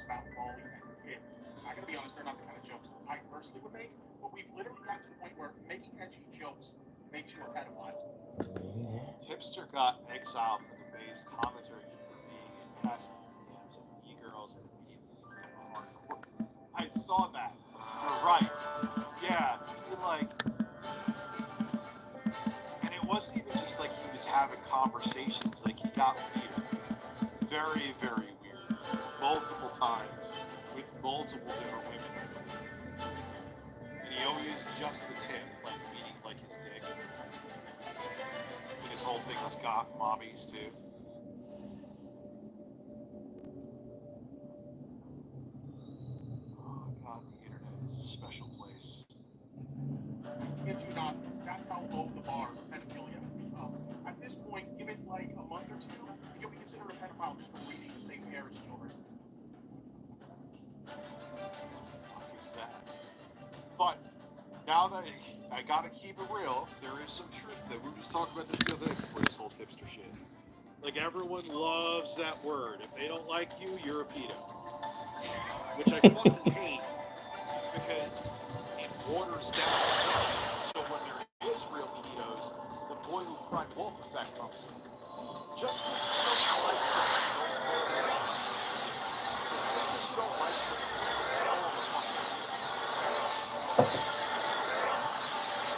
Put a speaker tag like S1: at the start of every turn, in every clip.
S1: about bullying and kids. I gotta be honest, they're not the kind of jokes that I personally would make, but we've literally gotten to the point where making edgy jokes makes you a pedophile.
S2: Tipster got exiled from the base commentary for being in past DMs of e-girls and immediately became hardcore. I saw that. You're right. Yeah, he like, and it wasn't even just like he was having conversations. Like he got weird, very, very weird, multiple times with multiple different women, and he always just the tip, like meaning like his dick. And his whole thing was goth mommies too. Oh God, the internet is a special place.
S1: Kid you not, that's how low the bar for pedophilia has become. At this point, give it like a month or two, and you'll be considered a pedophile just for breathing the same air as children.
S2: Fuck is that? But now that I gotta keep it real, there is some truth that we were just talking about this the other day before this whole tipster shit. Like everyone loves that word. If they don't like you, you're a pedo. Which I fucking hate because it waters down the point. So when there is real pedos, the boy who cried wolf effect comes in. Just because you don't like something, just because you don't like something, don't overcome it.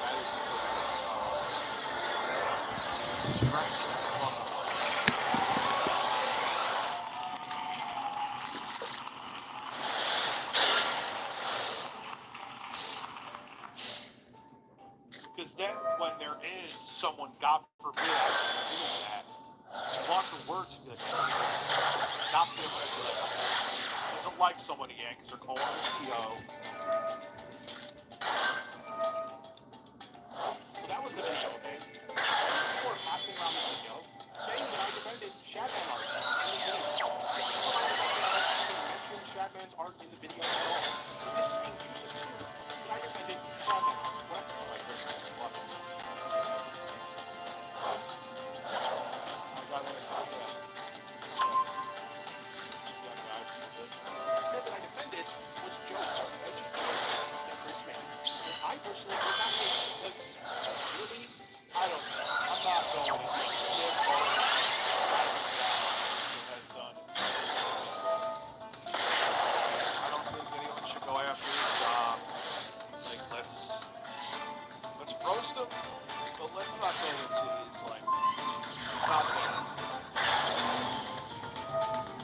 S2: That is stressed fuck. Because then when there is someone, God forbid, doing that, you want the word to be like, not be able to like, doesn't like someone again because they're calling him a PO.
S1: So that was the video, okay? People were passing around the video saying that I defended Shadman art. Mention Shadman's art in the video at all. This is being used as proof that I defended Shadman art. What? I said that I defended was jokes, edgy jokes that Chris made. And I personally did not hate because really, I don't know. I'm not going to live or
S2: Has done. I don't think anyone should go after his job. Like let's roast him, but let's not go into his like foundation.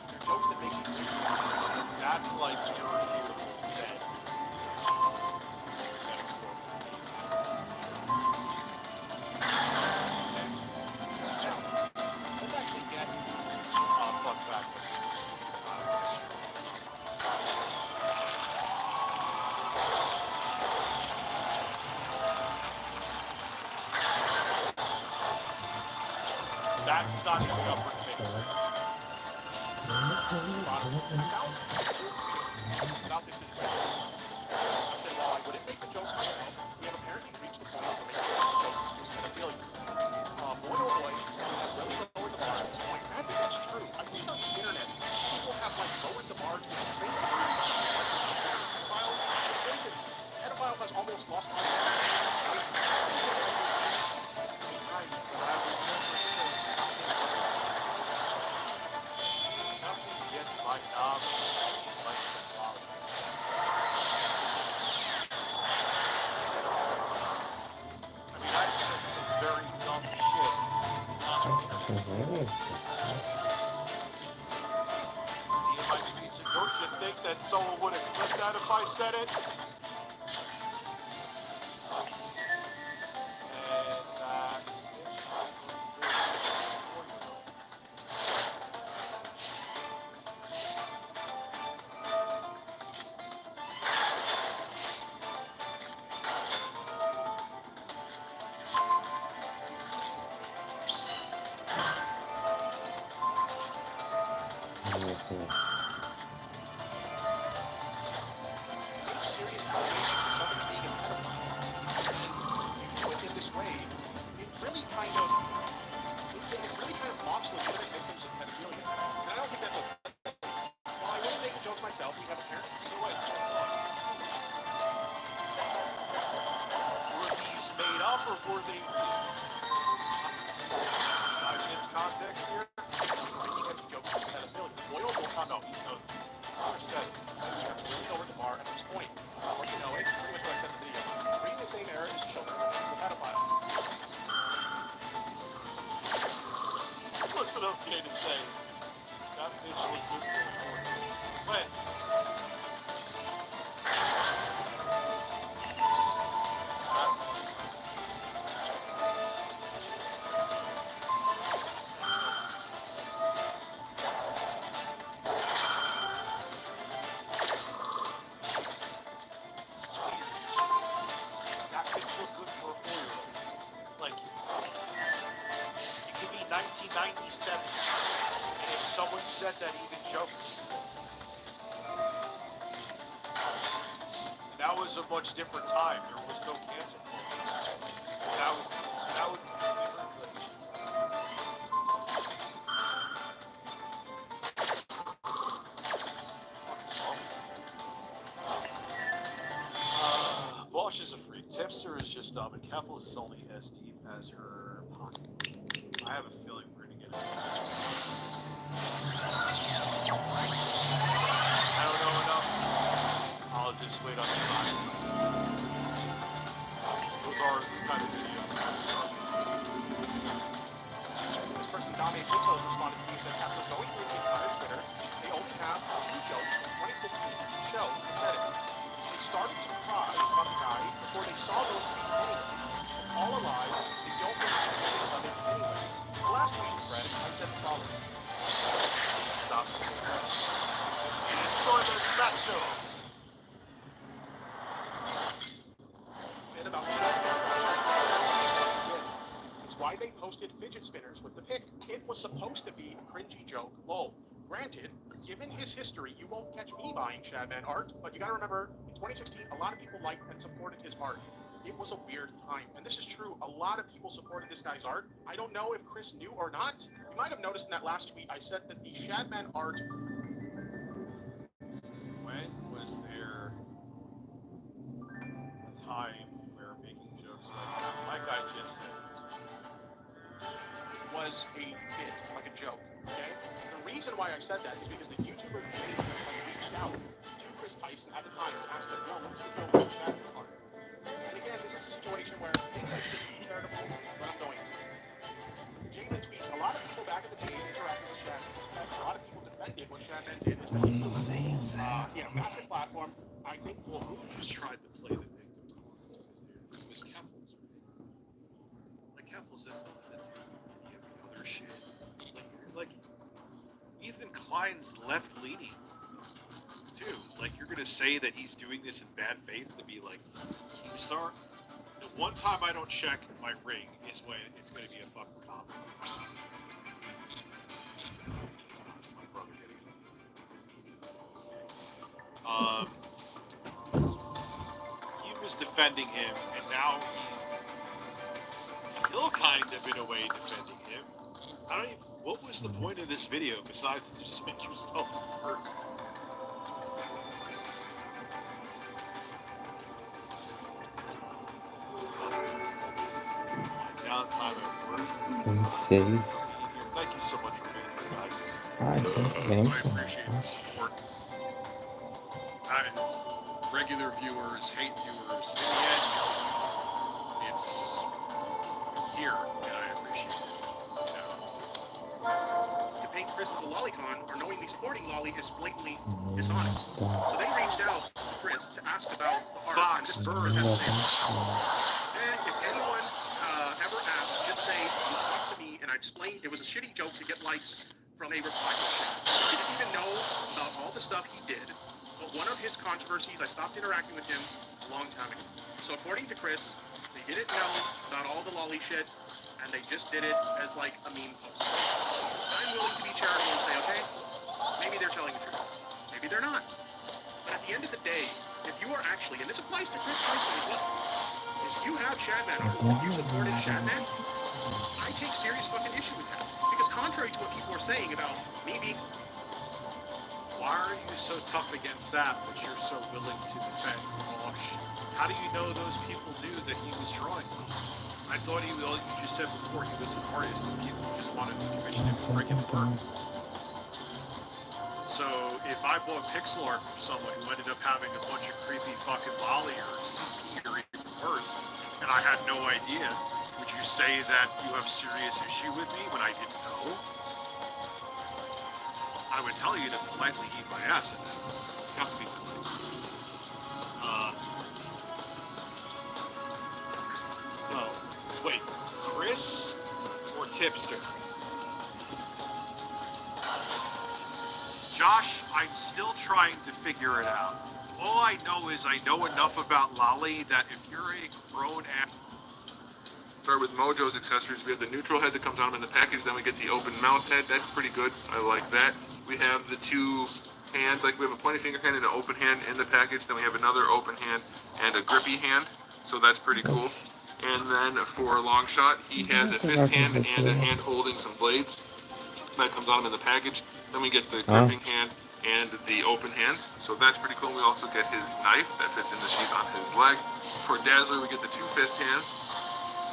S1: they're jokes that make you think.
S2: That's like irrefutable dead.
S1: Let's actually get
S2: Fuck back. That's not even up for debate.
S1: about this individual. I said, well, I wouldn't make the jokes myself. We have apparently reached the point where making jokes is pedophilia. Boy oh boy, we have really lowered the bar at this point. And I think that's true. I think on the internet, people have like lowered the bar to the same degree. Pedophile has almost lost my
S2: Nothing gets my knob like technology. I mean, I said some very dumb shit. Me and my piece of work, you think that someone would have clicked that if I said it?
S1: serious allegations of somebody being a pedophile. And you do it in this way, it really kind of mocks legitimate victims of pedophilia. And I don't think that's okay. While I wouldn't make the jokes myself, no, he's no. Number 7. That's really over the bar at this point. What you know, it's pretty much what I said in the video. Reading the same era as children with a pedophile.
S2: What's it okay to say? That bitch was good for a quarter. But
S1: That bitch was good for a 4-year-old.
S2: like, it could be 1997, and if someone said that, even jokes. That was a much different time. There was no cancel culture. That would be different. Bosch is a freak. Tipster is just dumb, and Keffels is only as deep as her pocket. I have a feeling we're gonna get it. I don't know enough. I'll just wait on the time. Those are the kind of videos.
S1: This person, Dame Pixels, responded to me and said, after going through the entire Twitter, they only have 2 jokes from 2016 show pathetic. They started to cry about the guy before they saw those tweets anyway. All alive, they don't really see anything of it anyway. The last tweet was read, I said the following.
S2: Stop. Enjoy the special.
S1: And about it's why they posted fidget spinners with the pic. It was supposed to be a cringy joke, lol. Granted, given his history, you won't catch me buying Shadman art, but you gotta remember, in 2016, a lot of people liked and supported his art. It was a weird time, and this is true, a lot of people supported this guy's art. I don't know if Chris knew or not. You might have noticed in that last tweet, I said that the Shadman art...
S2: When was there a time where making jokes like I just said,
S1: was a bit, like a joke, okay? The reason why I said that is because the YouTuber James had reached out to Chris Tyson at the time to ask them, yo, what's the deal with Shadman art? And again, this is a situation where maybe I shouldn't be charitable, but I'm going to. Jalen tweets, a lot of people back in the day interacted with Shadman. A lot of people defended what Shadman did was really massive platform. I think
S2: well, who just tried to play the victim? It was Keffels, right? Like Keffels has nothing to do with any of the other shit. Like Ethan Klein's left leaning too. Like you're gonna say that he's doing this in bad faith to be like Keemstar? The one time I don't check my ring is when it's gonna be a fucking comment. It's not, it's my brother getting it. He was defending him, and now he's still kind of in a way defending him. I don't even. What was the point of this video besides to just make yourself worse? Downtime at work. Thank you so much for being here, guys. I appreciate the support. Regular viewers, hate viewers. In the end, it's here, and I appreciate it.
S1: To paint Chris as a lolicon or knowingly supporting Lolly is blatantly dishonest. So they reached out to Chris to ask about the art.
S2: Fox Burrs.
S1: If anyone ever asks, just say, you talked to me and I explained it was a shitty joke to get likes from a reply. I didn't even know about all the stuff he did. But one of his controversies, I stopped interacting with him a long time ago. So according to Chris, they didn't know about all the lolly shit, and they just did it as like a meme post. I'm willing to be charitable and say, okay, maybe they're telling the truth. Maybe they're not. But at the end of the day, if you are actually, and this applies to Chris Tyson as well, if you have Shadman art, and you supported Shadman, I take serious fucking issue with that. Because contrary to what people are saying about me being...
S2: Why are you so tough against that, but you're so willing to defend Bosch? How do you know those people knew that he was drawing well? I thought he was, you just said before, he was an artist and people just wanted to commission him for freaking work. So if I bought pixel art from someone who ended up having a bunch of creepy fucking lolly or CP or even worse, and I had no idea, would you say that you have serious issue with me when I didn't know? I would tell you to politely eat my ass in that. You have to be polite. No. Wait, Chris or Tipster? Josh, I'm still trying to figure it out. All I know is I know enough about Lolly that if you're a grown ass...
S3: Start with Mojo's accessories. We have the neutral head that comes on in the package. Then we get the open mouth head. That's pretty good. I like that. We have the two hands. Like we have a pointy finger hand and an open hand in the package. Then we have another open hand and a grippy hand. So that's pretty cool. And then for long shot, he has a fist hand and a hand holding some blades. That comes on in the package. Then we get the gripping hand and the open hand. So that's pretty cool. We also get his knife that fits in the sheath on his leg. For Dazzler, we get the two fist hands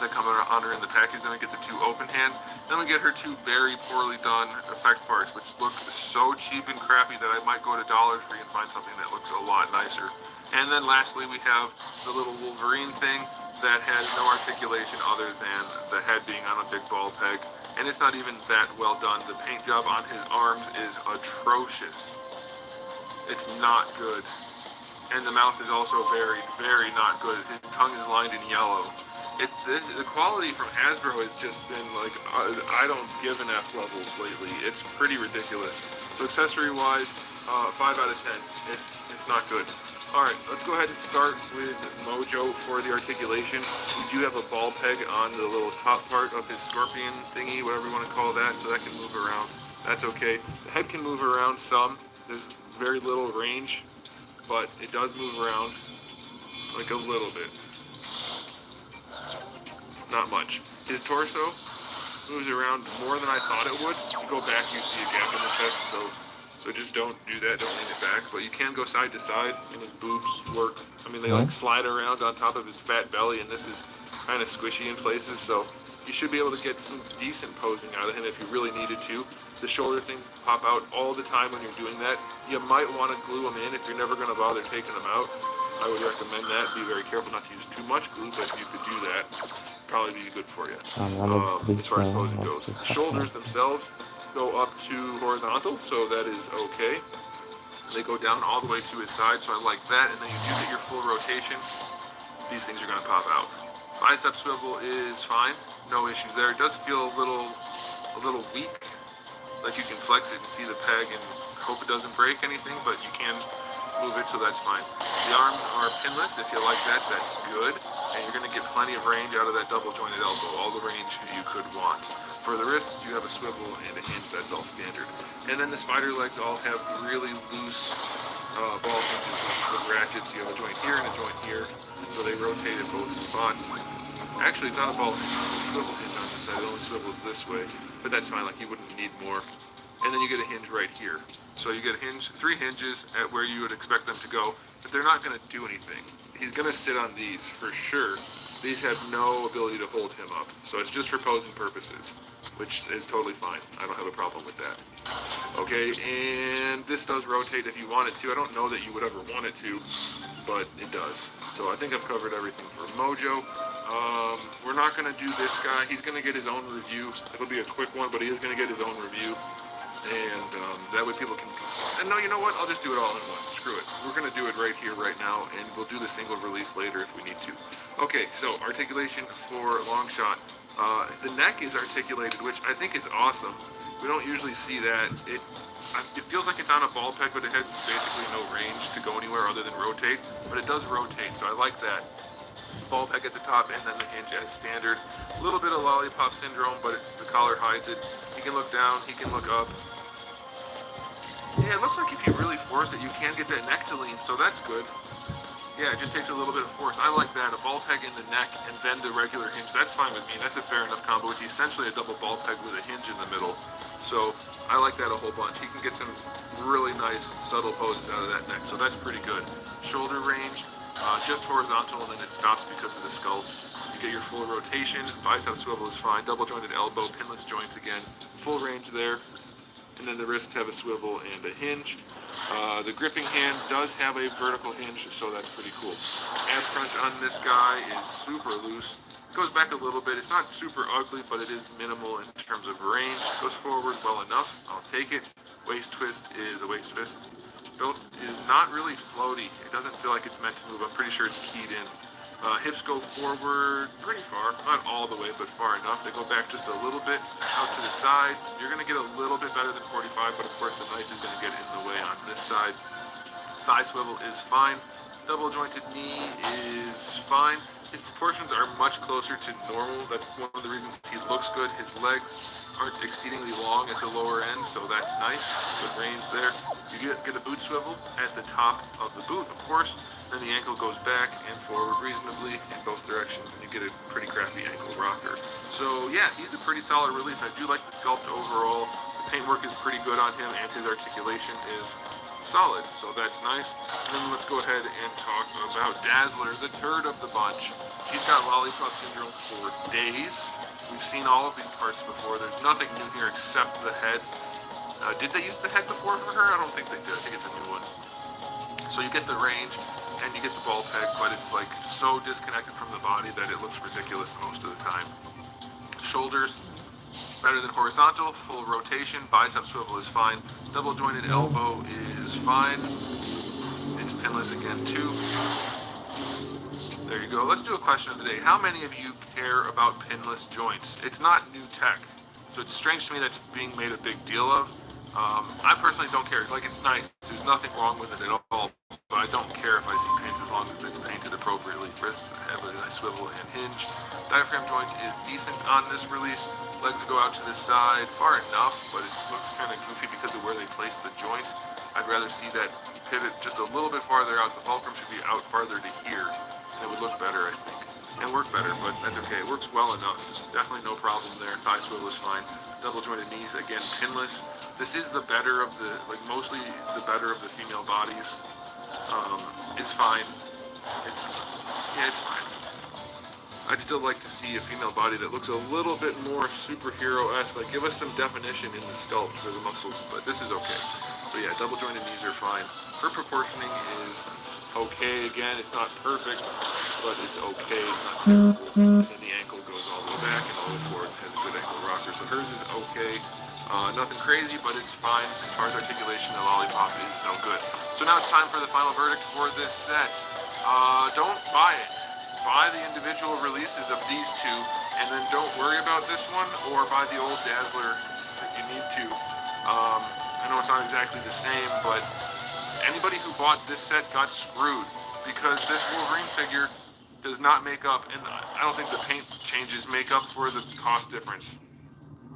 S3: that come on her in the package. Then we get the two open hands. Then we get her two very poorly done effect parts, which look so cheap and crappy that I might go to Dollar Tree and find something that looks a lot nicer. And then lastly, we have the little Wolverine thing that has no articulation other than the head being on a big ball peg. And it's not even that well done. The paint job on his arms is atrocious. It's not good. And the mouth is also very, very not good. His tongue is lined in yellow. The quality from Hasbro has just been like, I don't give an F levels lately. It's pretty ridiculous. So accessory wise, 5 out of 10. It's not good. Alright, let's go ahead and start with Mojo for the articulation. We do have a ball peg on the little top part of his scorpion thingy, whatever you want to call that, so that can move around. That's okay. The head can move around some. There's very little range, but it does move around like a little bit. Not much. His torso moves around more than I thought it would. If you go back, you see a gap in the chest, so just don't do that, don't lean it back. But you can go side to side, and his boobs work. I mean, they like slide around on top of his fat belly, and this is kind of squishy in places, so you should be able to get some decent posing out of him if you really needed to. The shoulder things pop out all the time when you're doing that. You might want to glue them in if you're never going to bother taking them out. I would recommend that. Be very careful not to use too much glue, but if you could do that, probably be good for you. As far as posing goes. The shoulders themselves go up to horizontal, so that is okay. They go down all the way to his side, so I like that. And then you do get your full rotation. These things are going to pop out. Bicep swivel is fine. No issues there. It does feel a little weak. Like you can flex it and see the peg and hope it doesn't break anything, but you can move it, so that's fine. The arms are pinless. If you like that, that's good. And you're going to get plenty of range out of that double jointed elbow, all the range you could want. For the wrists, you have a swivel and a hinge. That's all standard. And then the spider legs all have really loose ball hinges with ratchets. You have a joint here and a joint here, so they rotate at both spots. Actually, it's not a ball hinge, it's a swivel hinge on this side. It only swivels this way, but that's fine. Like, you wouldn't need more. And then you get a hinge right here. So you get a hinge, 3 hinges at where you would expect them to go, but they're not going to do anything. He's going to sit on these for sure. These have no ability to hold him up, so it's just for posing purposes, which is totally fine. I don't have a problem with that. Okay, and this does rotate if you want it to. I don't know that you would ever want it to, but it does. So I think I've covered everything for Mojo. We're not going to do this guy. He's going to get his own review. It'll be a quick one, but he is going to get his own review. And that way people can... And no, you know what? I'll just do it all in one. Screw it. We're going to do it right here, right now, and we'll do the single release later if we need to. Okay, so articulation for long shot. The neck is articulated, which I think is awesome. We don't usually see that. It feels like it's on a ball peg, but it has basically no range to go anywhere other than rotate. But it does rotate, so I like that. Ball peg at the top, and then the hinge as standard. A little bit of lollipop syndrome, but the collar hides it. He can look down, he can look up. Yeah, it looks like if you really force it, you can get that neck to lean, so that's good. Yeah, it just takes a little bit of force. I like that. A ball peg in the neck and then the regular hinge. That's fine with me. That's a fair enough combo. It's essentially a double ball peg with a hinge in the middle. So I like that a whole bunch. He can get some really nice, subtle poses out of that neck. So that's pretty good. Shoulder range, just horizontal, and then it stops because of the sculpt. You get your full rotation. Bicep swivel is fine. Double jointed elbow, pinless joints again. Full range there. and then the wrists have a swivel and a hinge. The gripping hand does have a vertical hinge, so that's pretty cool. Ab crunch on this guy is super loose. Goes back a little bit. It's not super ugly, but it is minimal in terms of range. Goes forward well enough. I'll take it. Waist twist is a waist twist. Belt is not really floaty. It doesn't feel like it's meant to move. I'm pretty sure it's keyed in. Hips go forward pretty far, not all the way, but far enough. They go back just a little bit out to the side. You're going to get a little bit better than 45, but of course the knife is going to get in the way on this side. Thigh swivel is fine. Double jointed knee is fine. His proportions are much closer to normal. That's one of the reasons he looks good. His legs aren't exceedingly long at the lower end, so that's nice. Good range there. You get a boot swivel at the top of the boot, of course. Then the ankle goes back and forward reasonably in both directions, and you get a pretty crappy ankle rocker. So yeah, he's a pretty solid release. I do like the sculpt overall. The paintwork is pretty good on him, and his articulation is solid, so that's nice. And then let's go ahead and talk about Dazzler, the turd of the bunch. She's got lollipop syndrome for days. We've seen all of these parts before. There's nothing new here except the head. Did they use the head before for her? I don't think they did. I think it's a new one. So you get the range and you get the ball peg, but it's like so disconnected from the body that it looks ridiculous most of the time. Shoulders, better than horizontal, full rotation. Bicep swivel is fine. Double jointed elbow is fine. It's pinless again too. There you go. Let's do a question of the day. How many of you care about pinless joints? It's not new tech, so it's strange to me that's being made a big deal of. I personally don't care. Like, it's nice. There's nothing wrong with it at all, but I don't care if I see pins as long as it's painted appropriately. Wrists have a nice swivel and hinge. Diaphragm joint is decent on this release. Legs go out to the side far enough, but it looks kind of goofy because of where they placed the joint. I'd rather see that pivot just a little bit farther out. The fulcrum should be out farther to here. It would look better, I think, and work better, but that's okay. It works well enough. Definitely no problem there. Thigh swivel is fine. Double jointed knees, again, pinless. This is the better of the, like, mostly the better of the female bodies. It's fine. It's fine. I'd still like to see a female body that looks a little bit more superhero-esque. Like, give us some definition in the sculpt for the muscles, but this is okay. So yeah, double jointed knees are fine. Her proportioning is okay. Again, it's not perfect, but it's okay. It's not terrible. And then the ankle goes all the way back and all the way forward and has a good ankle rocker. So hers is okay. Nothing crazy, but it's fine. As far as articulation, the lollipop is no good. So now it's time for the final verdict for this set. Don't buy it. Buy the individual releases of these two, and then don't worry about this one, or buy the old Dazzler if you need to. I know it's not exactly the same, but anybody who bought this set got screwed, because this Wolverine figure does not make up, and I don't think the paint changes make up for the cost difference.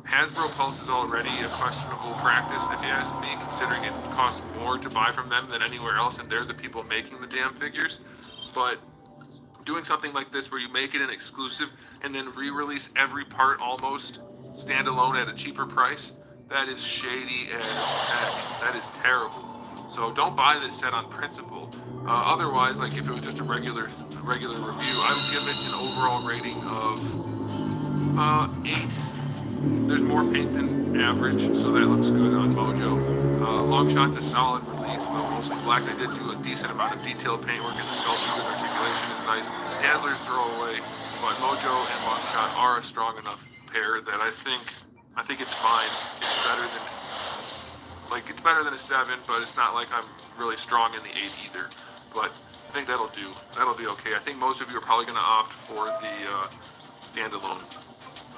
S3: Hasbro Pulse is already a questionable practice, if you ask me, considering it costs more to buy from them than anywhere else, and they're the people making the damn figures. But doing something like this where you make it an exclusive and then re-release every part almost standalone at a cheaper price, that is shady as heck. That is terrible. So don't buy this set on principle. Otherwise, like if it was just a regular review, I would give it an overall rating of 8. There's more paint than average, so that looks good on Mojo. Longshot's a solid release, though mostly black. They did do a decent amount of detailed paintwork, and the sculpting and articulation is nice. Dazzler's throwaway, but Mojo and Longshot are a strong enough pair that I think it's fine. It's better than a 7, but it's not like I'm really strong in the 8 either. But I think that'll do. That'll be okay. I think most of you are probably going to opt for the standalone.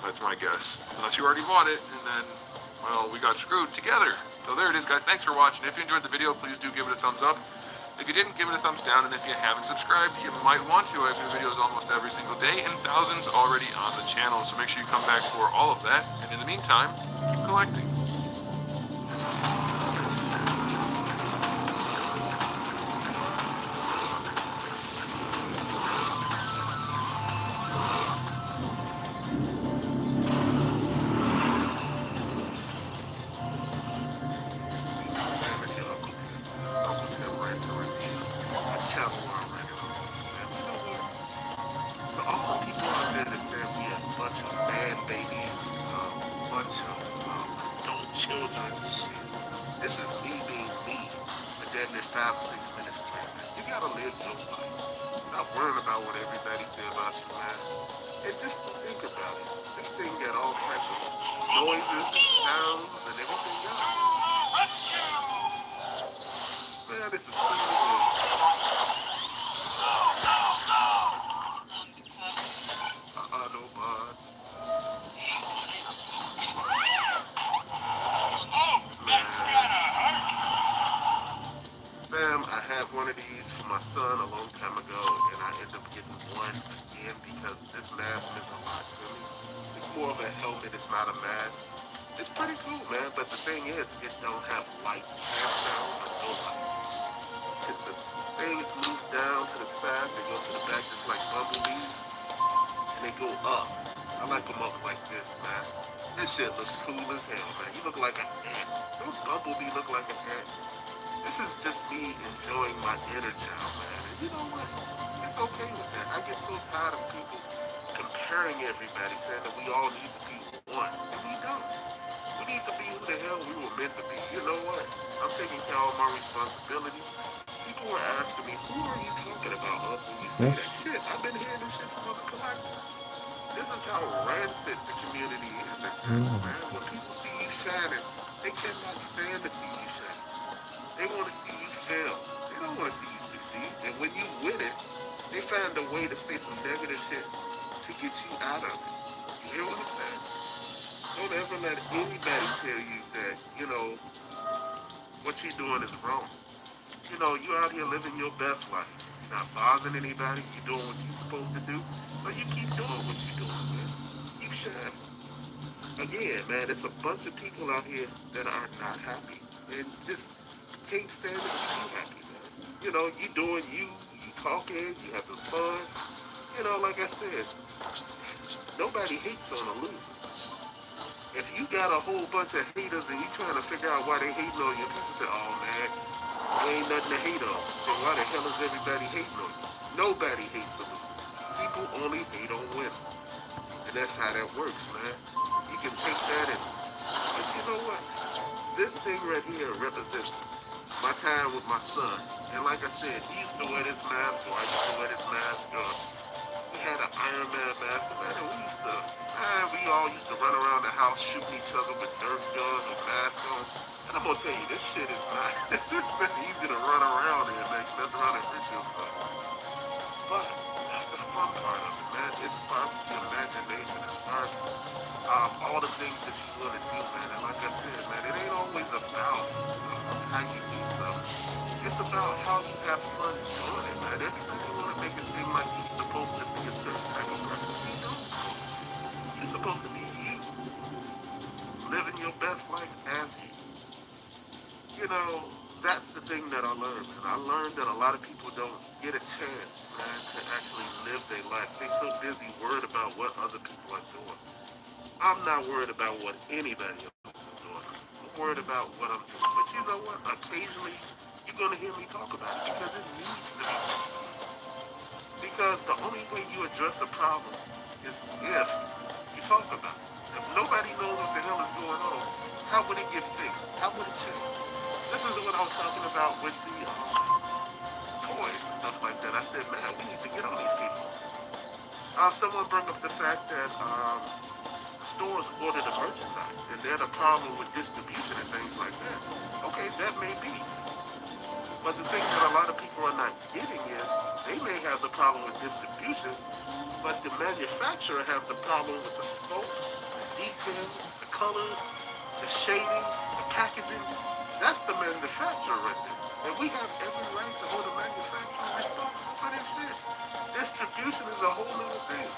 S3: That's my guess. Unless you already bought it, and then, well, we got screwed together. So there it is, guys. Thanks for watching. If you enjoyed the video, please do give it a thumbs up. If you didn't, give it a thumbs down. And if you haven't subscribed, you might want to. I do videos almost every single day, and thousands already on the channel. So make sure you come back for all of that. And in the meantime, keep collecting.
S4: This is me being me. And then there's 5 or 6 minutes straight, man. You gotta live your life. Not worrying about what everybody say about you, man. And just think about it. This thing got all types of noises and sounds and everything else. Man, this is cool as hell. No mods. Fam, I had one of these for my son a long time ago, and I ended up getting one again because this mask meant a lot to me. It's more of a helmet, it's not a mask. It's pretty cool, man, but the thing is, it don't have lights, half sound, or no lights. It's the things move down to the side, they go to the back just like bumblebees, and they go up. I like them up like this, man. This shit looks cool as hell, man. You look like an ant. Don't Bumblebee look like an ant? This is just me enjoying my inner child, man. And you know what? It's okay with that. I get so tired of people comparing everybody, saying that we all need to be one. And we don't. We need to be who the hell we were meant to be. You know what? I'm taking care of all my responsibilities. People were asking me, who are you talking about, when you say that shit? I've been hearing this shit from other collectors. This is how rancid the community is at times, man. When people see you shining, they cannot stand to see you shine. They want to see you fail. They don't want to see you succeed. And when you win it, they find a way to say some negative shit to get you out of it. You hear what I'm saying? Don't ever let anybody tell you that, what you're doing is wrong. You're out here living your best life. You're not bothering anybody. You're doing what you're supposed to do. So you keep doing what you're doing, man. Keep shining. Again, man, it's a bunch of people out here that are not happy and just can't stand to see you happy, man. You doing you talking, you having fun. Like I said, nobody hates on a loser. If you got a whole bunch of haters and you trying to figure out why they hating on you, people say, oh man, there ain't nothing to hate on. Then why the hell is everybody hating on you? Nobody hates a loser. People only hate on winners. And that's how that works, man. You can take that and, but you know what? This thing right here represents my time with my son. And like I said, he used to wear this mask, or I used to wear this mask, he had an Iron Man mask, man, and we all used to run around the house shooting each other with Nerf guns or masks on. And I'm gonna tell you, this shit is not easy to run around and mess around and hurt yourself. But that's the fun part of it, man. It sparks the imagination. It sparks all the things that you want to do, man. And like I said, man, it ain't always about how you do something. It's about how you have fun doing it, man. Everybody want to make it seem like you're supposed to be a certain type of person. You don't. You're supposed to be you. Living your best life as you. That's the thing that I learned, man. I learned that a lot of people don't get a chance, man, to actually live their life. They're so busy worried about what other people are doing. I'm not worried about what anybody else is doing. I'm worried about what I'm doing. But you know what? Occasionally, you're going to hear me talk about it because it needs to be talked about. Because the only way you address a problem is if you talk about it. If nobody knows what the hell is going on, how would it get fixed? How would it change? This is what I was talking about with the toys and stuff like that. I said, man, we need to get on these people. Someone brought up the fact that stores order the merchandise and they had a problem with distribution and things like that. Okay, that may be. But the thing that a lot of people are not getting is they may have the problem with distribution, but the manufacturer has the problem with the scope, the detail, the colors, the shading, the packaging. That's the manufacturer right there. And we have every right to hold the manufacturer responsible for this shit. Distribution is a whole other thing.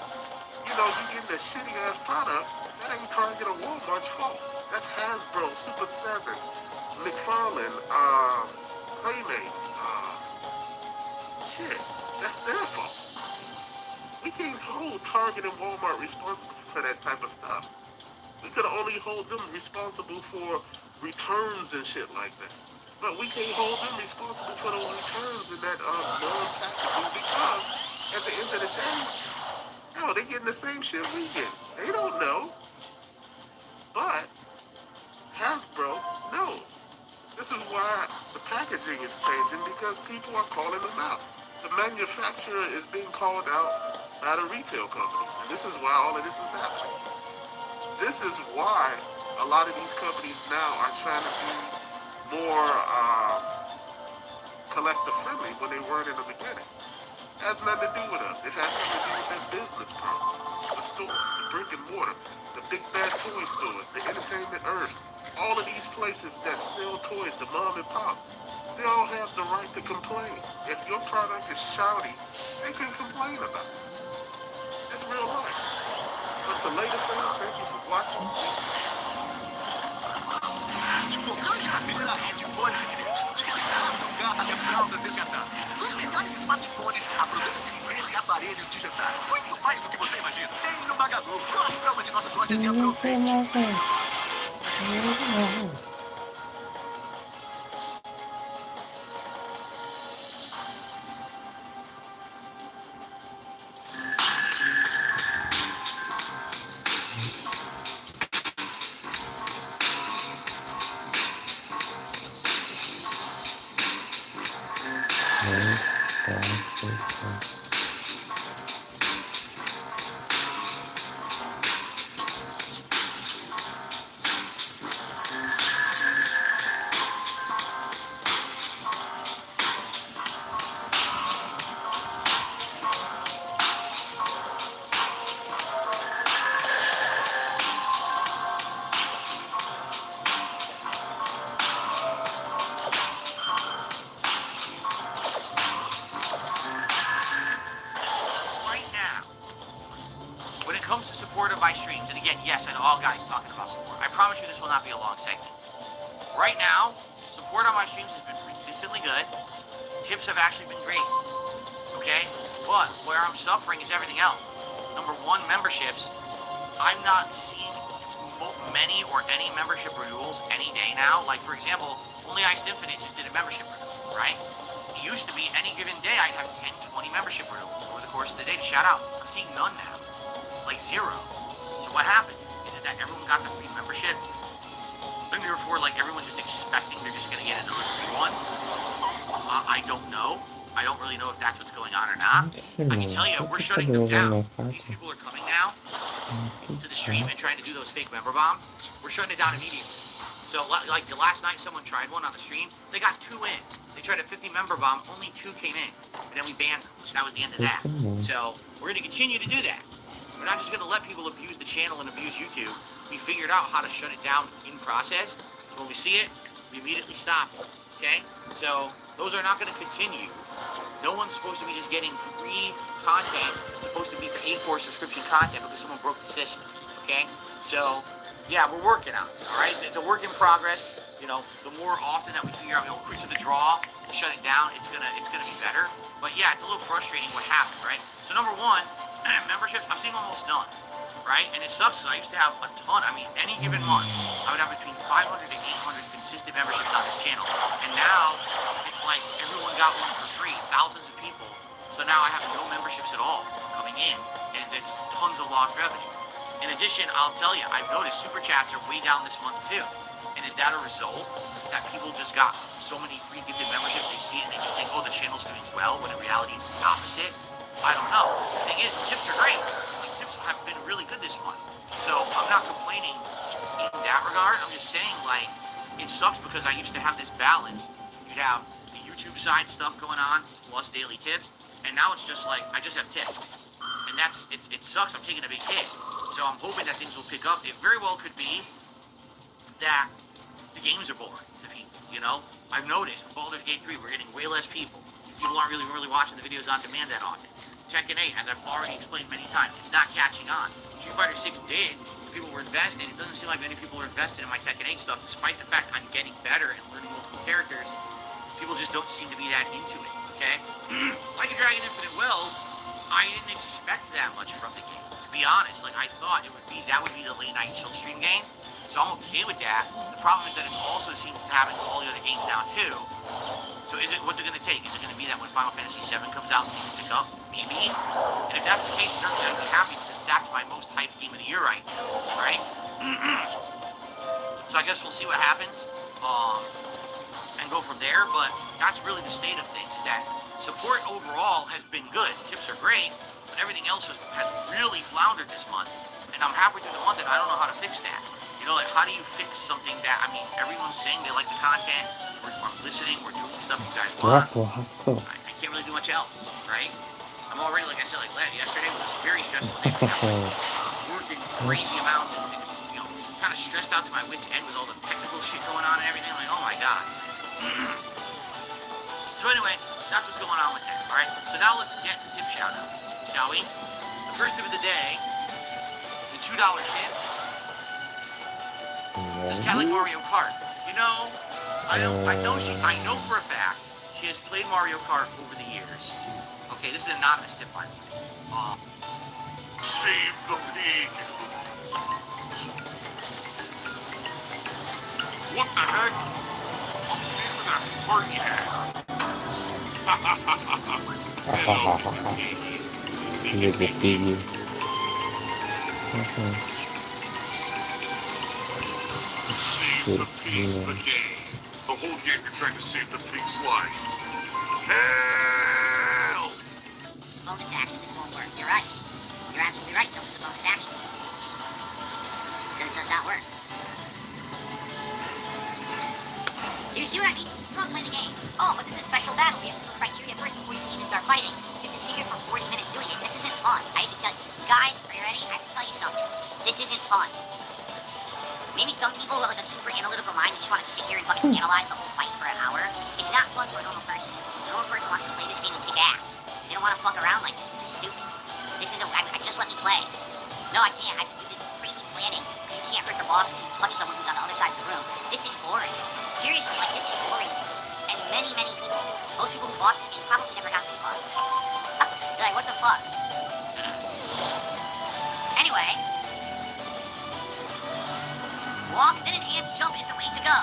S4: You getting a shitty ass product, that ain't Target or Walmart's fault. That's Hasbro, Super 7, McFarlane, Playmates, shit. That's their fault. We can't hold Target and Walmart responsible for that type of stuff. We could only hold them responsible for returns and shit like that. But we can't hold them responsible for those returns and that non-packaging because at the end of the day, hell, they getting the same shit we get. They don't know. But Hasbro knows. This is why the packaging is changing because people are calling them out. The manufacturer is being called out by the retail companies. And this is why all of this is happening. This is why a lot of these companies now are trying to be more collector friendly when they weren't in the beginning. It has nothing to do with us. It has something to do with their business problems. The stores, the brick and mortar, the big bad toy stores, the entertainment earth, all of these places that sell toys, the mom and pop, they all have the right to complain. If your product is shoddy, they can complain about it. It's real life. But to later things, thank you for watching.
S5: De fogão e geladeira, headphones e grips. De bicicleta, carro até fraldas descartáveis. Dos melhores smartphones a produtos de limpeza e aparelhos de jantar. Muito mais do que você imagina. Tem no Magalu. Corre para uma de nossas lojas e aproveite.
S6: Yes, I know all guys talking about support. I promise you this will not be a long segment. Right now, support on my streams has been consistently good. Tips have actually been great. Okay? But where I'm suffering is everything else. Number one, memberships. I'm not seeing many or any membership renewals any day now. Like, for example, Only Iced Infinite just did a membership renewal, right? It used to be any given day I'd have 10, 20 membership renewals over the course of the day to shout out. I'm seeing none now. Like zero. So what happened? That everyone got the free membership, and therefore, like, everyone's just expecting they're just gonna get another free one. I don't know. I don't really know if that's what's going on or not. I can tell you, we're shutting them down. These people are coming now to the stream and trying to do those fake member bombs. We're shutting it down immediately. So, like, the last night someone tried one on the stream, they got 2 in. They tried a 50 member bomb, only 2 came in, and then we banned them. That was the end of that. So, we're gonna continue to do that. We're not just going to let people abuse the channel and abuse YouTube. We figured out how to shut it down in process. So when we see it, we immediately stop it. Okay? So those are not going to continue. No one's supposed to be just getting free content. It's supposed to be paid for subscription content because someone broke the system. Okay? So, yeah, we're working on it. All right? It's a work in progress. You know, the more often that we figure out, quick to the draw, shut it down, it's gonna be better. But yeah, it's a little frustrating what happened, right? So number one, memberships, I'm seeing almost none, right? And it sucks because I used to have a ton. I mean, any given month, I would have between 500 to 800 consistent memberships on this channel. And now, it's like everyone got one for free, thousands of people. So now I have no memberships at all coming in, and it's tons of lost revenue. In addition, I'll tell you, I've noticed super chats are way down this month too. And is that a result that people just got so many free gifted memberships, they see it and they just think, oh, the channel's doing well, when in reality it's the opposite? I don't know. The thing is, tips are great. Like, tips have been really good this month. So I'm not complaining in that regard. I'm just saying, like, it sucks because I used to have this balance. You'd have the YouTube side stuff going on, plus daily tips, and now it's just like, I just have tips. And it sucks. I'm taking a big hit. So I'm hoping that things will pick up. It very well could be that the games are boring to people, you know? I've noticed with Baldur's Gate 3, we're getting way less people. People aren't really watching the videos on demand that often. Tekken 8, as I've already explained many times, it's not catching on. Street Fighter 6 did. People were invested. It doesn't seem like many people are invested in my Tekken 8 stuff, despite the fact I'm getting better and learning multiple characters. People just don't seem to be that into it, okay? Like a Dragon Infinite Will, I didn't expect that much from the game. To be honest, like, I thought that would be the late night chill stream game. So I'm okay with that. The problem is that it also seems to happen to all the other games now too. So what's it going to take? Is it going to be that when Final Fantasy VII comes out, things pick up? Maybe. And if that's the case, certainly I'd be happy because that's my most hyped game of the year right now, right? So I guess we'll see what happens. from there, but that's really the state of things. Is that support overall has been good. Tips are great, but everything else has really floundered this month. And I'm halfway through the month and I don't know how to fix that. You know, like how do you fix something that, I mean, everyone's saying they like the content, I'm listening, we're doing stuff you guys want. I can't really do much else, right? I'm already, like I said, like yesterday was a very stressful day. Working crazy amounts and, you know, kind of stressed out to my wits' end with all the technical shit going on and everything. I'm like, oh my god. So anyway, that's what's going on with that, alright? So now let's get to tip shout out, shall we? The first tip of the day is a $2 tip. Just kind of like Mario Kart. You know, I know for a fact she has played Mario Kart over the years. Okay, this is an anonymous tip, by the way.
S4: Save the pig. What the heck? Name of that party hat. Hello, Mr. Piggy. See the piggy. Save the pig, the game. The whole game you're trying to save the pig's life. Help!
S7: Bonus action, this won't work. You're right. You're absolutely right, Joe. It's a bonus action. Because it does not work. You see what I mean? You don't play the game. Oh, but this is a special battle. We have to do the criteria first before you can even start fighting. So you have to sit here for 40 minutes doing it. This isn't fun. I have to tell you. Guys, are you ready? I have to tell you something. This isn't fun. Maybe some people who have like a super analytical mind, you just want to sit here and fucking analyze the whole fight for an hour. It's not fun for a normal person. A normal person wants to play this game and kick ass. They don't want to fuck around like this. This is stupid. This is just let me play. No, I can't. I have to do this crazy planning because you can't hurt the boss if you touch someone who's on the other side of the room. This is boring. Seriously, like this is boring to me. And many people, most people who bought this game probably never got this far. They're like, what the fuck? Anyway, walk, then enhance jump is the way to go.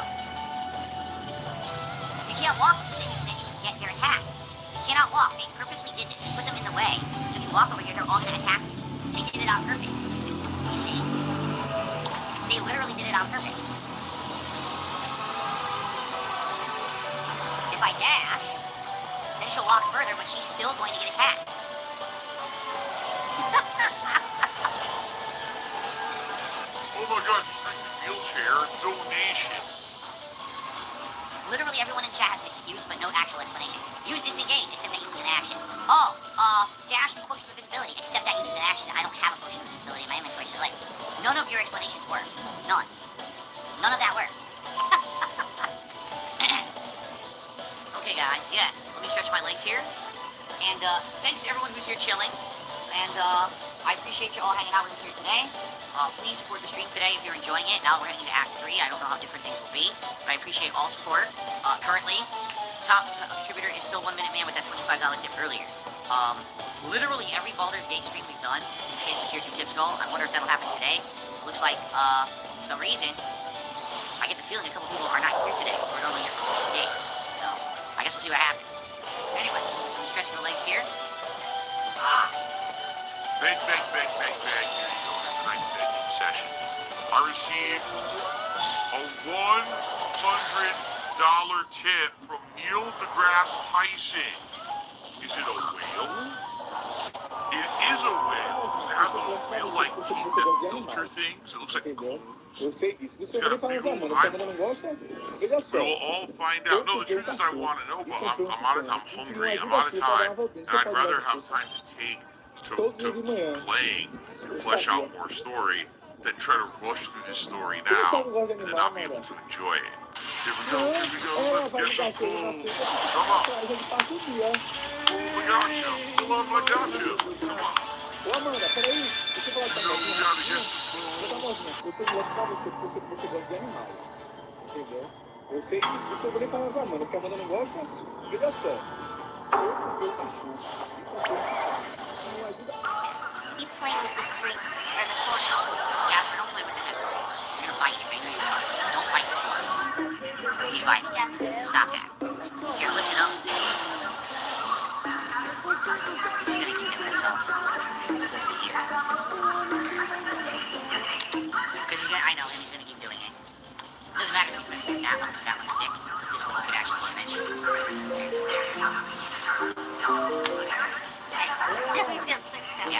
S7: You can't walk, then you get their attack. You cannot walk. They purposely did this. They put them in the way. So if you walk over here, they're all going to attack you. They did it on purpose. You see? They literally did it on purpose. If I dash, then she'll walk further, but she's still going to get attacked.
S4: Oh my god, strength wheelchair donation.
S7: Literally everyone in chat has an excuse, but no actual explanation. Use disengage, except that uses an action. Oh, dash is potion for visibility, except that uses an action. I don't have a potion for visibility in my inventory, so like, none of your explanations work. None. None of that works. Okay, guys, yes. Let me stretch my legs here. And, thanks to everyone who's here chilling. And, I appreciate you all hanging out with me here today. Please support the stream today if you're enjoying it. Now we're heading into Act 3. I don't know how different things will be, but I appreciate all support. Currently, top contributor is still 1 Minute Man with that $25 tip earlier. Literally every Baldur's Gate stream we've done is hit the Tier 2 tips goal. I wonder if that'll happen today. It looks like, for some reason, I get the feeling a couple people are not here today. We're normally here for Baldur's Gate. So, I guess we'll see what happens. Anyway, let me stretch the legs here.
S4: Beg. Here you go. Tonight's begging session. I received a $100 tip from Neil deGrasse Tyson. Is it a whale? It is a whale. It has those whale-like teeth that filter things. It looks like cones.
S8: Eu sei disso. Por isso que eu
S4: Got a
S8: falei
S4: big
S8: pra
S4: old
S8: mano, tá não gosta? Veja só.
S4: We'll all find out. No, the truth is I want to know, but I'm hungry. I'm out of time, and I'd rather have time to take to playing and flesh out more story than try to rush through this story now and then not be able to enjoy it. Here we go. Let's get some food. Come on. We got you. Come on, I got you. Come on.
S8: Ô, Amanda, peraí. Deixa eu falar
S4: You
S8: com
S4: know we gotta get
S8: você.
S4: some
S8: Eu
S4: food.
S8: tô mostrando, eu tô ligado pra você, porque você gosta de animal. Entendeu? Eu sei disso, por isso que eu falei pra Amanda, porque a Amanda não gosta. Veja só. Eu comprei o cachorro. E comprei o cachorro. Não ajuda.
S7: He's playing with the string, or the cord.
S6: Jasper, don't play with the head. You're gonna bite it, right? Don't bite the cord. He's biting.
S7: Yeah.
S6: Stop that. Here, lift it up. He's gonna keep doing himself. Because he's gonna, I know him, he's gonna keep doing it. Doesn't matter if he's gonna stick that one, because that one's thick. This one could actually get
S7: Yeah,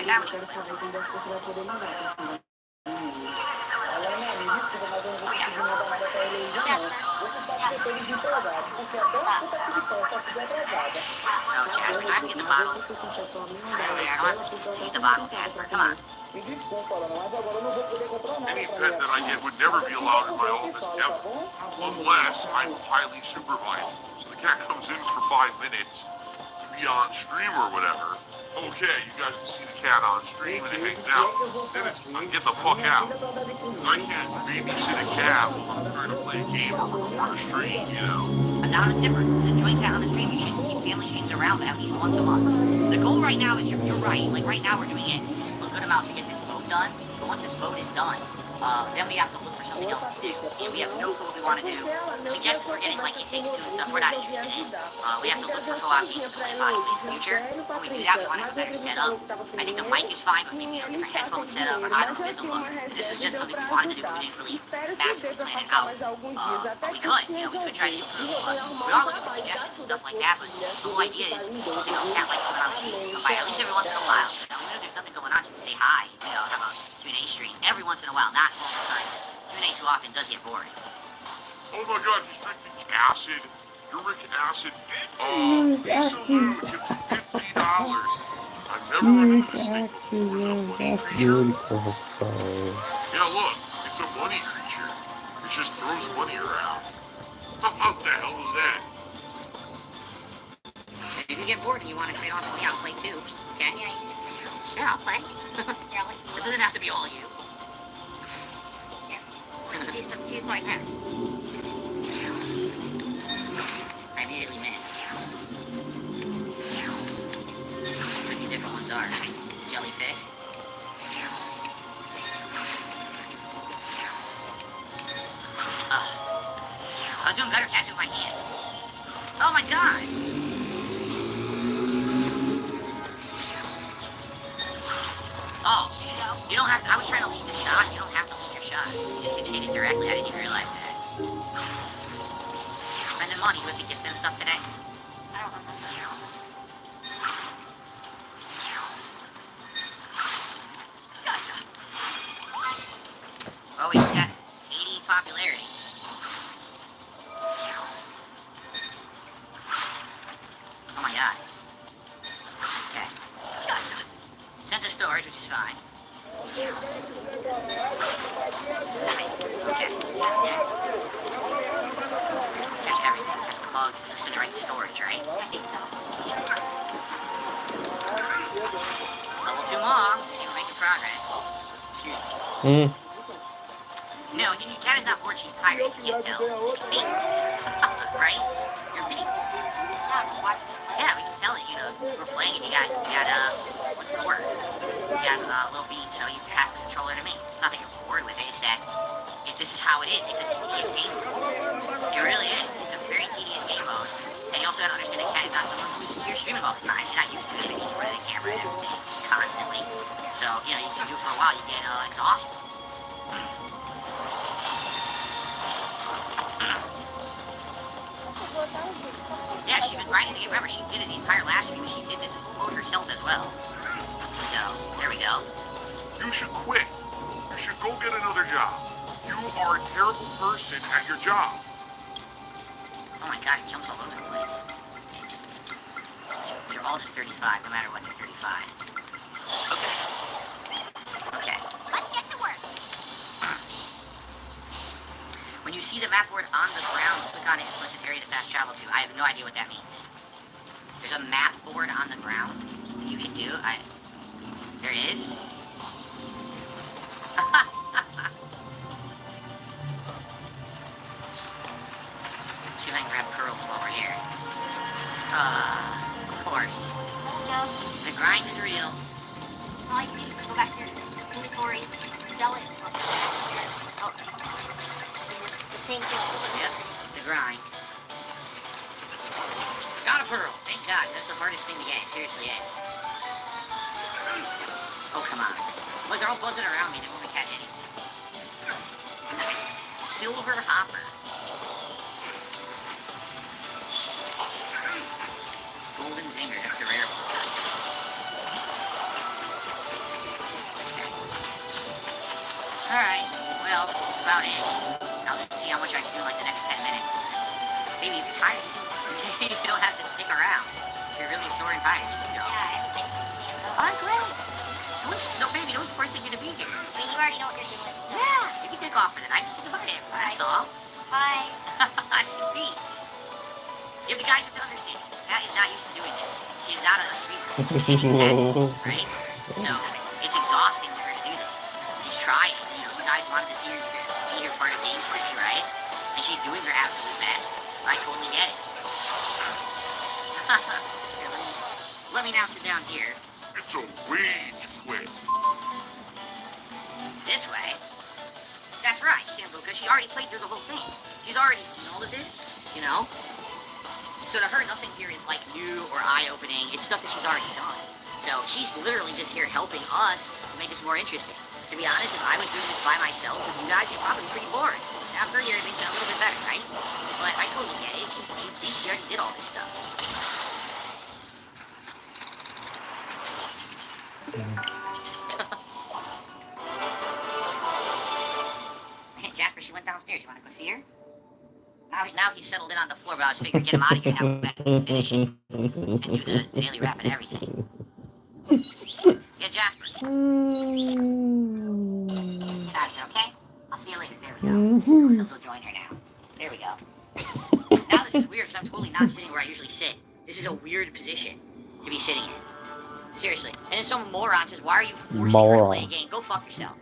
S7: that one.
S8: Quero saber quando é que você vai poder mandar. Ela não me disse que mas eu não vou conseguir mandar nada pra ele hoje, não. Você sabe que eu tô desempregado, porque até a puta que me passa, tá tudo atrasada.
S6: No, Jasper, do I have to get the bottle? Earlier, I don't have to use the bottle, Jasper. Come on.
S8: Me desculpa, Lana, mas agora eu não vou poder comprar nada
S4: Any
S8: pra
S4: pet
S8: minha
S4: that I
S8: filha.
S4: get would never be allowed in my
S8: Tá
S4: office
S8: bom?
S4: ever, unless I'm highly supervised. So the cat comes in for 5 minutes to be on stream or whatever. Okay, you guys can see the cat on stream and it hangs out. Then it's get the fuck out. Because I can't babysit a cat while I'm trying to play a game or record a stream, you know.
S6: Anonymous Tipper, this is a joint cat on the stream. You should keep family streams around at least once a month. The goal right now is, you're right, like right now we're doing it a good amount to get this vote done. But once this vote is done, then we have to look for something else to do. And we have no clue what we want to do. Suggestions we're getting, like It Takes Two and stuff, we're not interested in. We have to look for co-op games to play possibly in the future. When we do that, we want to have a better setup. I think the mic is fine, but maybe a different headphone setup, or I don't know, we have to look. This is just something we wanted to do, we didn't really massively plan it out. But we could, you know, we could try to improve. We are looking for suggestions and stuff like that, but the whole idea is, you know, cat likes coming on the stream, come by at least every once in a while. You know, even if there's nothing going on, just to say hi, you know, have a Q&A stream every once in a while, not all the time. Q&A too often does get boring.
S4: Oh my god, he's drinking acid. Uric acid. Piece of food gives $50. I've never run into this thing before. Is it a money creature? Yeah, look, it's a money creature. It just throws money around. What the hell is that?
S6: If you get bored and you want to trade off me, I'll play too. Okay? Yeah, I'll play. It doesn't have to be all you. Do some too so I can. I immediately missed. What these different ones are. Jellyfish. I was doing better catching with my hand. Oh my god! Oh, you don't have to, I was trying to lead the shot, you don't have to lead your shot. You just get shaded directly, I didn't even realize that. Spending money, we have to gift them stuff today.
S7: I don't know if that's
S6: Gotcha. Oh, he's got 80 popularity. Oh my god. Okay. Gotcha. Sent to storage, which is fine. Nice. Okay. Catch everything. Catch the bugs. Send it right to storage, right?
S7: I think so.
S6: Level 2 more. See, we're making progress. Excuse me. No, your cat is not bored, she's tired, if you can't tell. She's beat. Right? You're beat.
S7: Yeah, just watch.
S6: Yeah, we can tell it, you know. We're playing and you got, what's the word? You got a little beat, so you pass the controller to me. It's not that you're bored with it, it's that this is how it is. It's a tedious game mode. It really is. It's a very tedious game mode. And you also gotta understand that Cat is not someone who's here streaming all the time. She's not used to it being in front of the camera and everything constantly. So, you know, you can do it for a while, you get exhausted. Yeah, she's been grinding to get, remember, she did it the entire last stream, she did this mode herself as well. So, there we go.
S4: You should quit. You should go get another job. You are a terrible person at your job.
S6: Oh my god, he jumps all over the place. They're all just 35, no matter what, they're 35. Okay. Okay.
S7: Let's get to work.
S6: When you see the map board on the ground, click on it and select an area to fast travel to. I have no idea what that means. There's a map board on the ground that you can do. There is. See if I can grab pearls while we're here. Of course.
S7: No,
S6: The grind is real.
S7: all you do is go back to your inventory, sell it. Oh, the same thing.
S6: Yep, the grind. Got a pearl. Thank God. That's the hardest thing to get. It seriously is. Oh, come on. Look, they're all buzzing around me. They won't catch anything. Nice. Silver hopper.
S7: tired,
S6: You don't have to stick around. If you're really sore and tired, you can go.
S7: yeah, I just stay at home.
S6: Alright, great. No, baby, no one's forcing you to be here.
S7: I mean, you already know what you're doing. So.
S6: Yeah, you can take off for the night. Just say goodbye to everyone. That's all.
S7: Bye.
S6: Neat. If the guys have to understand, Pat is not used to doing this. She's not a streamer in any capacity, right? So it's exhausting for her to do this. She's trying. You know, you guys wanted to see her part of gameplay, right? And she's doing her absolute best. I totally get it. Here, let me now sit down here.
S4: It's a rage quit.
S6: It's this way. That's right, Sambuca. She already played through the whole thing. She's already seen all of this, you know? So to her, nothing here is like new or eye-opening. It's stuff that she's already done. So she's literally just here helping us to make this more interesting. To be honest, if I was doing this by myself with you guys, it'd probably be pretty boring. Now for here, it makes it a little bit better, right? But I totally get it. She already did all this stuff. Jasper, she went downstairs. You want to go see her? Now he's settled in on the floor, but I was figuring get him out of here now. Go back and finish it and do the daily rap and everything. Yeah, Jasper. Get out of here, okay? I'll see you later. There we go. He'll go join her now. There we go. Now this is weird because I'm totally not sitting where I usually sit. This is a weird position to be sitting in. Seriously. And then some moron says, why are you forcing her to play a game? Go fuck yourself.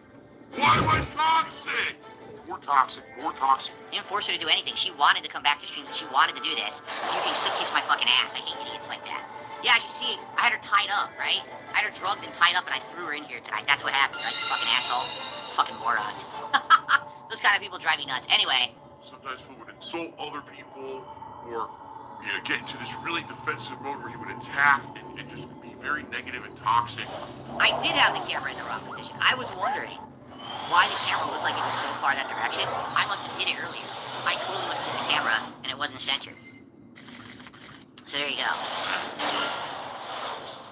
S4: Why am I toxic? More toxic, more toxic.
S6: I didn't force her to do anything. She wanted to come back to streams and she wanted to do this. So you can kiss my fucking ass. I hate idiots like that. Yeah, as you see, I had her tied up, right? I had her drugged and tied up and I threw her in here tonight. That's what happened, right? You fucking asshole. Fucking morons. Those kind of people drive me nuts. Anyway.
S4: Sometimes he would insult other people or get into this really defensive mode where he would attack and just be very negative and toxic.
S6: I did have the camera in the wrong position. I was wondering why the camera looked like it was so far that direction. I must have hit it earlier. I totally must have hit the camera and it wasn't centered. So there you go.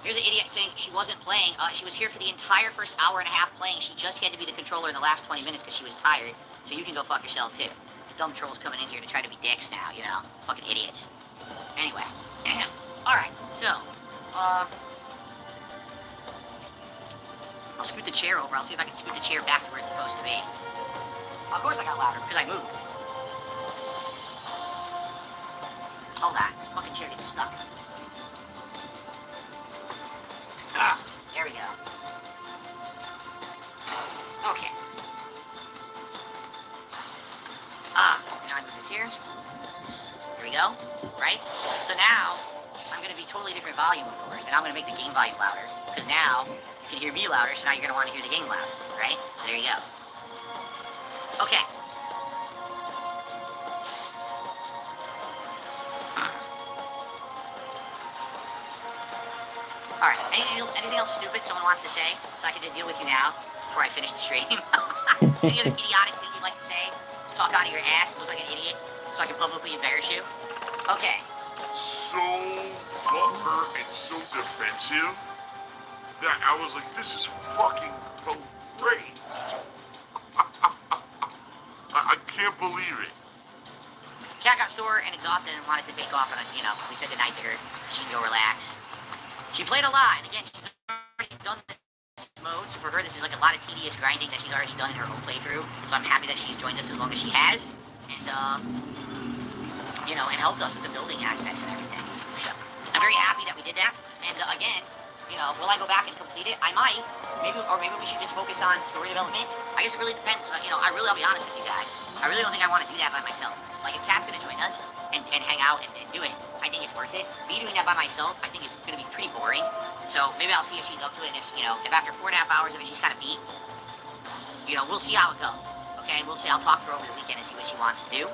S6: Here's an idiot saying she wasn't playing. She was here for the entire first hour and a half playing. She just had to be the controller in the last 20 minutes because she was tired. So you can go fuck yourself too. Dumb trolls coming in here to try to be dicks now, you know. Fucking idiots. Anyway. Alright, so, I'll scoot the chair over. I'll see if I can scoot the chair back to where it's supposed to be. Of course I got louder, because I moved. Hold on. This fucking chair gets stuck. Ah, there we go. Okay. Now I move this here. Here we go. Right? So now, I'm going to be totally different volume, of course, and I'm going to make the game volume louder. Because now, you can hear me louder, so now you're going to want to hear the game louder, right? So there you go. Okay. Alright, anything else stupid someone wants to say, so I can just deal with you now, before I finish the stream? Any other idiotic thing you'd like to say? Talk out of your ass and look like an idiot, so I can publicly embarrass you? Okay.
S4: So butthurt and so defensive that I was like, this is fucking great. I can't believe it.
S6: Cat got sore and exhausted and wanted to take off, and we said goodnight to her. She can go relax. She played a lot, and again, she's already done this mode, so for her, this is like a lot of tedious grinding that she's already done in her own playthrough. So I'm happy that she's joined us as long as she has, and and helped us with the building aspects and everything. So I'm very happy that we did that. And again, will I go back and complete it? I might. Maybe we should just focus on story development. I guess it really depends. Cause, I'll be honest with you guys. I really don't think I want to do that by myself. Like, if Kat's gonna join us and hang out and do it, I think it's worth it. Me doing that by myself, I think it's gonna be pretty boring. So maybe I'll see if she's up to it. And if after 4.5 hours of it she's kind of beat, we'll see how it goes. Okay, we'll see. I'll talk to her over the weekend and see what she wants to do.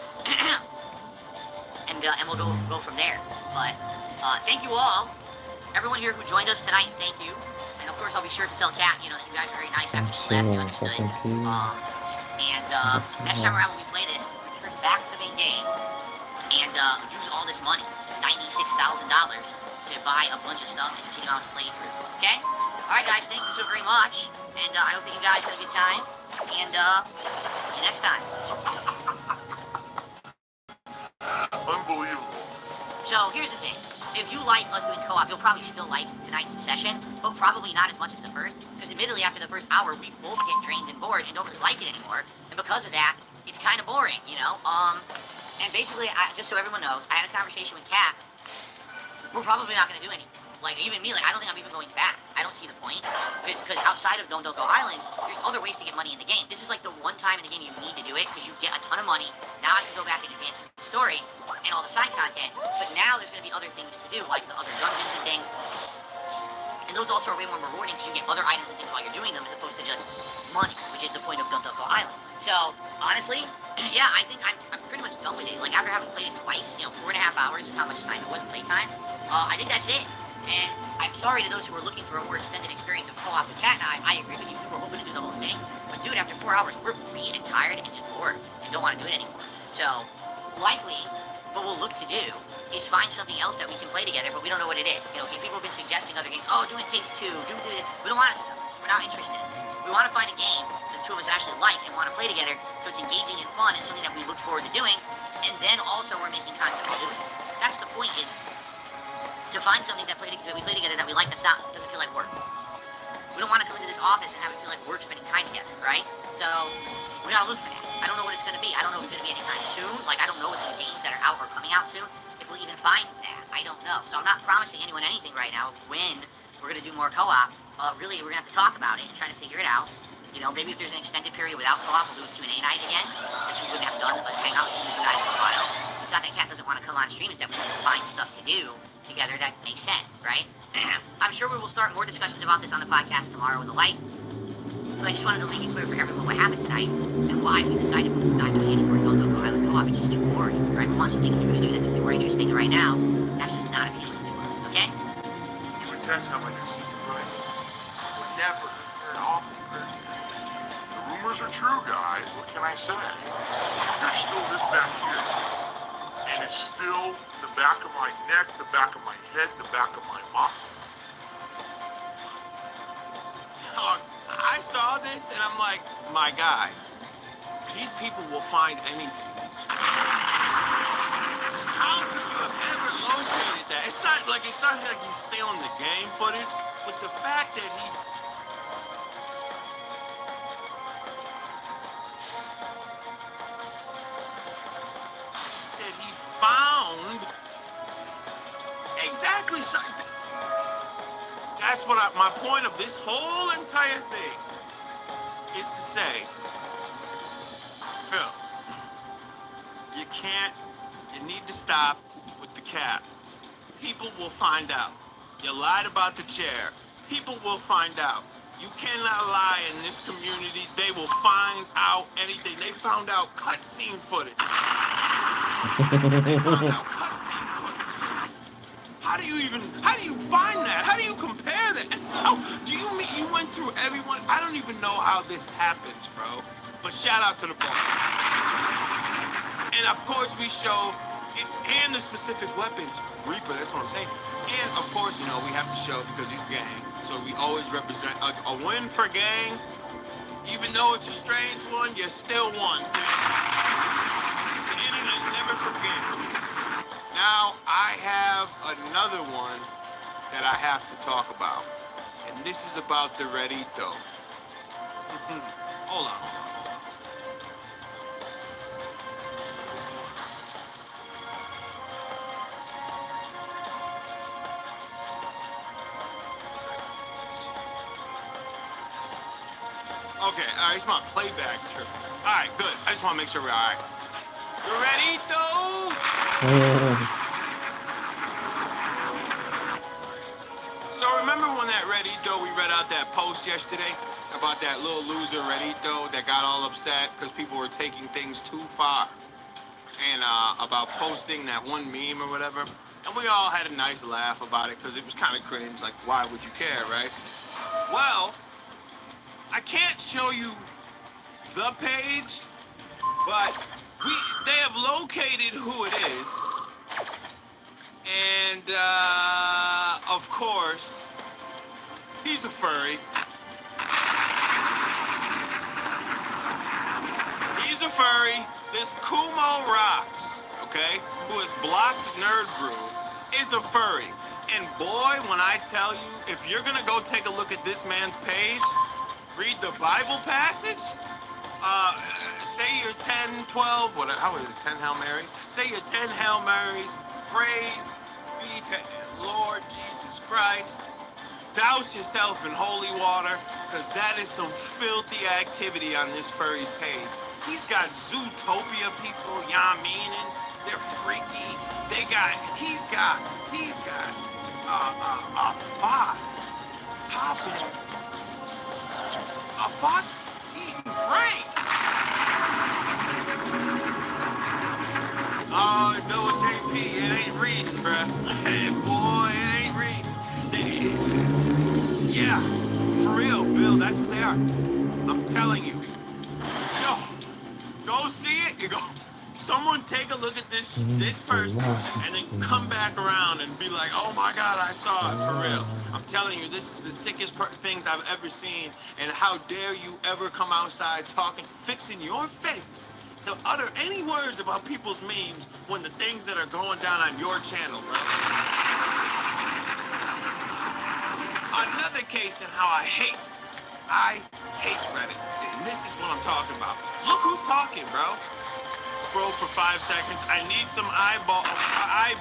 S6: And we'll go from there. But thank you all, everyone here who joined us tonight. Thank you, and of course I'll be sure to tell Kat, that you guys are very nice after she left. You understood. And next time around when we play this, we're return back to the main game and use all this money, this $96,000, to buy a bunch of stuff and continue on to play through. Okay? All right, guys. Thank you so very much, and I hope that you guys had a good time. And see you next time.
S4: Unbelievable.
S7: So here's the thing. If you like us doing co-op, you'll probably still like tonight's session, but probably not as much as the first, because admittedly after the first hour, we both get drained and bored and don't really like it anymore, and because of that, it's kind of boring, you know? And basically, just so everyone knows, I had a conversation with Kat. We're probably not going to do any. Like, even me, like, I don't think I'm even going back. I don't see the point. Because outside of Don't Go Island, there's other ways to get money in the game. This is like the one time in the game you need to do it, because you get a ton of money. Now I can go back and advance with the story and all the side content. But now there's going to be other things to do, like the other dungeons and things. And those also are way more rewarding, because you get other items and things while you're doing them, as opposed to just money, which is the point of Don't Go Island. So, honestly, yeah, I think I'm pretty much done with it. Like, after having played it twice, 4.5 hours is how much time it was playtime. I think that's it. And I'm sorry to those who are looking for a more extended experience of co-op with Kat and I agree with you. We were hoping to do the whole thing. But dude, after 4 hours, we're beat and tired and just bored and don't want to do it anymore. So, likely, what we'll look to do is find something else that we can play together, but we don't know what it is. People have been suggesting other games. Oh, Doing Takes Two. We don't want to do that. We're not interested. We want to find a game that the two of us actually like and want to play together, so it's engaging and fun and something that we look forward to doing. And then also we're making content while doing it. That's the point, is to find something that we play together that we like doesn't feel like work. We don't want to come into this office and have it feel like we're spending time together, right? So we gotta look for that. I don't know what it's gonna be. I don't know if it's gonna be anytime soon. Like, I don't know if the games that are out or coming out soon, if we'll even find that. I don't know. So I'm not promising anyone anything right now when we're gonna do more co-op. Really, we're gonna have to talk about it and try to figure it out. Maybe if there's an extended period without co-op, we'll do a Q&A night again, which we wouldn't have done, but hang out with you guys for a while. It's not that Kat doesn't want to come on stream, it's that we need to find stuff to do together that makes sense, right? I'm sure we will start more discussions about this on the podcast tomorrow with the light, but I just wanted to make it clear for everyone what happened tonight and why we decided we're not doing any more Don't Go Island co-op. It's just too boring, right? We want something to do that's a bit more interesting right now. That's just not appealing to us, okay?
S4: You would test how much you right? Would never compare an awful person. The rumors are true, guys. What can I say? There's still this back here. And it's still the back of my neck, the back of my head, the back of my mouth.
S9: Dog, I saw this and I'm like, my guy, these people will find anything. How could you have ever located that? It's not like he's stealing the game footage, but the fact that he found exactly something. That's what my point of this whole entire thing is to say, Phil, you need to stop with the cap. People will find out. You lied about the chair. People will find out. You cannot lie in this community. They will find out anything. They found out cutscene footage. They found out cutscene footage. How do you find that? How do you compare that? Do you mean you went through everyone? I don't even know how this happens, bro. But shout out to the bar. And of course we show, and the specific weapons, Reaper, that's what I'm saying. And of course, we have to show because he's gang. So we always represent a win for gang. Even though it's a strange one, you still won. The internet never forgets. Now I have another one that I have to talk about. And this is about the Redito. Hold on. Okay, all right, it's my playback trip. All right, good. I just want to make sure we're all right. You ready, though? So remember when that Redito, we read out that post yesterday about that little loser Redito that got all upset because people were taking things too far and about posting that one meme or whatever. And we all had a nice laugh about it because it was kind of cringe. Like, why would you care, right? Well, I can't show you the page, but they have located who it is. And, of course, he's a furry. He's This Kumo Rocks, okay, who has blocked Nerd Brew is a furry. And boy, when I tell you, if you're gonna go take a look at this man's page, read the Bible passage, say your 10, 12, whatever, how is it, 10 Hail Marys? Say your 10 Hail Marys, praise be to Lord Jesus Christ. Douse yourself in holy water, because that is some filthy activity on this furry's page. He's got Zootopia people, meaning they're freaky. He's got a fox hopping, a fox eating Frank. Oh, no, JP, it ain't reading, bruh. Boy, it ain't reading. Yeah, for real, Bill, that's what they are. I'm telling you. Yo, go see it. You go. Someone take a look at this person and then come back around and be like, oh my God, I saw it, for real. I'm telling you, this is the sickest things I've ever seen. And how dare you ever come outside talking, fixing your face to utter any words about people's memes when the things that are going down on your channel, bro. Another case in how I hate Reddit. And this is what I'm talking about. Look who's talking, bro. Scroll for 5 seconds. I need some eye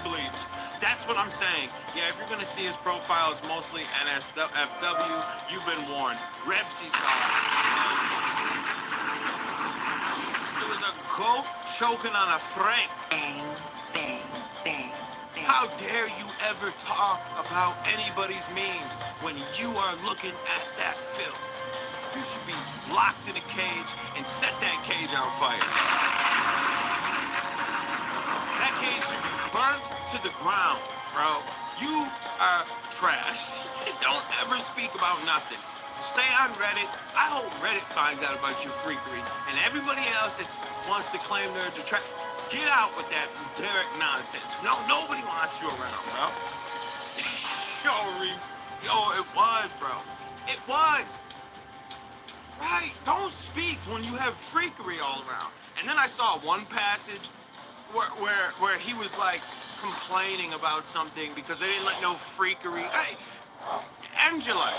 S9: bleach. That's what I'm saying. Yeah, if you're gonna see his profile, it's mostly NSFW. You've been warned. Rebsy saw it. There was a goat choking on a Frank.
S10: Bang, bang, bang, bang.
S9: How dare you ever talk about anybody's memes when you are looking at that film? You should be locked in a cage and set that cage on fire. That cage should be burnt to the ground, bro. You are trash. Don't ever speak about nothing. Stay on Reddit. I hope Reddit finds out about your freakery. And everybody else that wants to claim they're detract, get out with that Derek nonsense. No, nobody wants you around, bro. Yo, it was, bro. It was. Right, don't speak when you have freakery all around. And then I saw one passage where he was like complaining about something because they didn't let no freakery. Hey, Angela.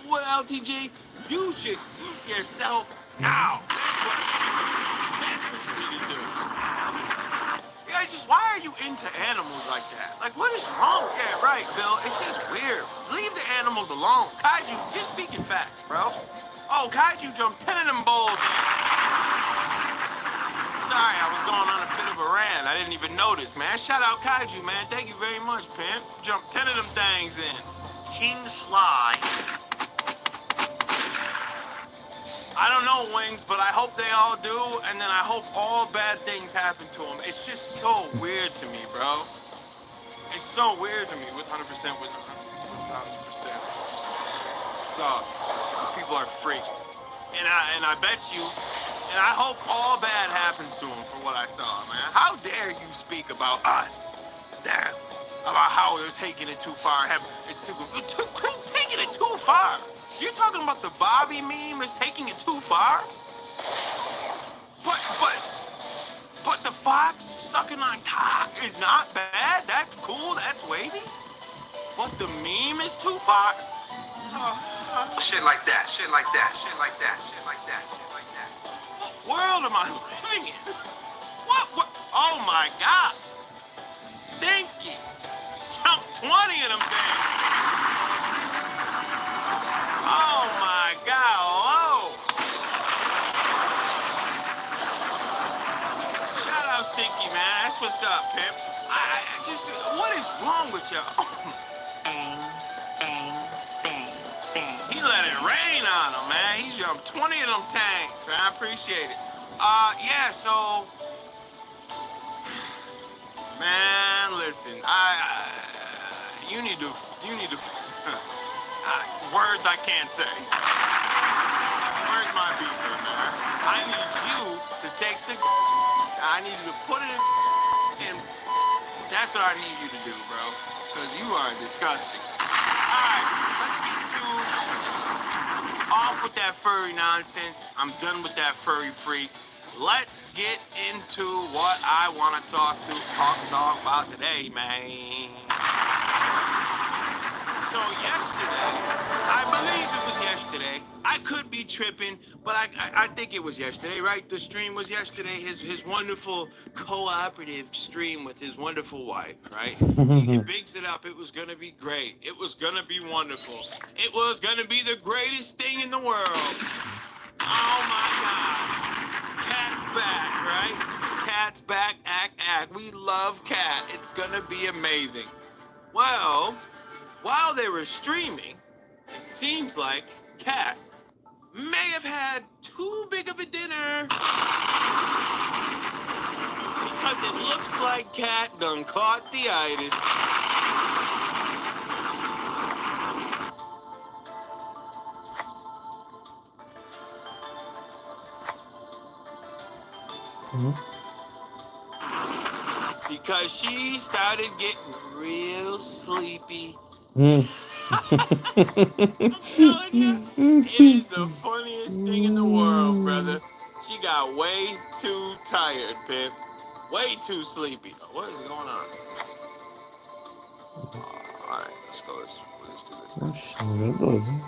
S9: What LTG? You should eat yourself out. That's what you need to do. Guys, just why are you into animals like that? Like, what is wrong? Yeah, right, Bill. It's just weird. Leave the animals alone. Kaiju, you're speaking facts, bro. Oh, Kaiju jumped 10 of them bulls. Sorry, I was going on a bit of a rant. I didn't even notice, man. Shout out Kaiju, man. Thank you very much, pimp. Jumped 10 of them things in.
S6: King Sly.
S9: I don't know, Wings, but I hope they all do, and then I hope all bad things happen to them. It's just so weird to me, bro. It's so weird to me, with 100%, with 1,000%. Dog, these people are freaks. And I bet you, and I hope all bad happens to them for what I saw, man. How dare you speak about us? Damn. About how they're taking it too far. It's taking it too far. You talking about the Bobby meme is taking it too far? But the fox sucking on cock is not bad. That's cool. That's wavy. But the meme is too far.
S5: Shit like that, shit like that, shit like that, shit like that, shit like that.
S9: What world am I living in? What? Oh my God. Stinky. Jump 20 of them things. Oh my God, whoa. Shout out Stinky, man. That's what's up, pimp. I just, what is wrong with y'all?
S10: Bang, bang, bang, bang.
S9: He let it rain on him, man. He jumped 20 of them tanks, man. I appreciate it. Yeah, so, man, listen, you need to, words I can't say. Where's my beeper, man? I need you to take I need you to put it in, that's what I need you to do, bro, because you are disgusting. All right, let's get to, off with that furry nonsense. I'm done with that furry freak. let's get into what I want to talk about today, man. So yesterday, I believe it was yesterday. I could be tripping, but I think it was yesterday, right? The stream was yesterday. His wonderful cooperative stream with his wonderful wife, right? He bigs it up. It was gonna be great. It was gonna be wonderful. It was gonna be the greatest thing in the world. Oh my God. Cat's back, right? Cat's back, act. We love Cat. It's gonna be amazing. Well, while they were streaming, it seems like Cat may have had too big of a dinner. Because it looks like Cat done caught the itis. Because she started getting real sleepy. I'm telling you, it is the funniest thing in the world, brother. She got way too tired, Pip. Way too sleepy. What is going on? Alright, let's go. Let's do this thing.
S11: Oxe, medroso.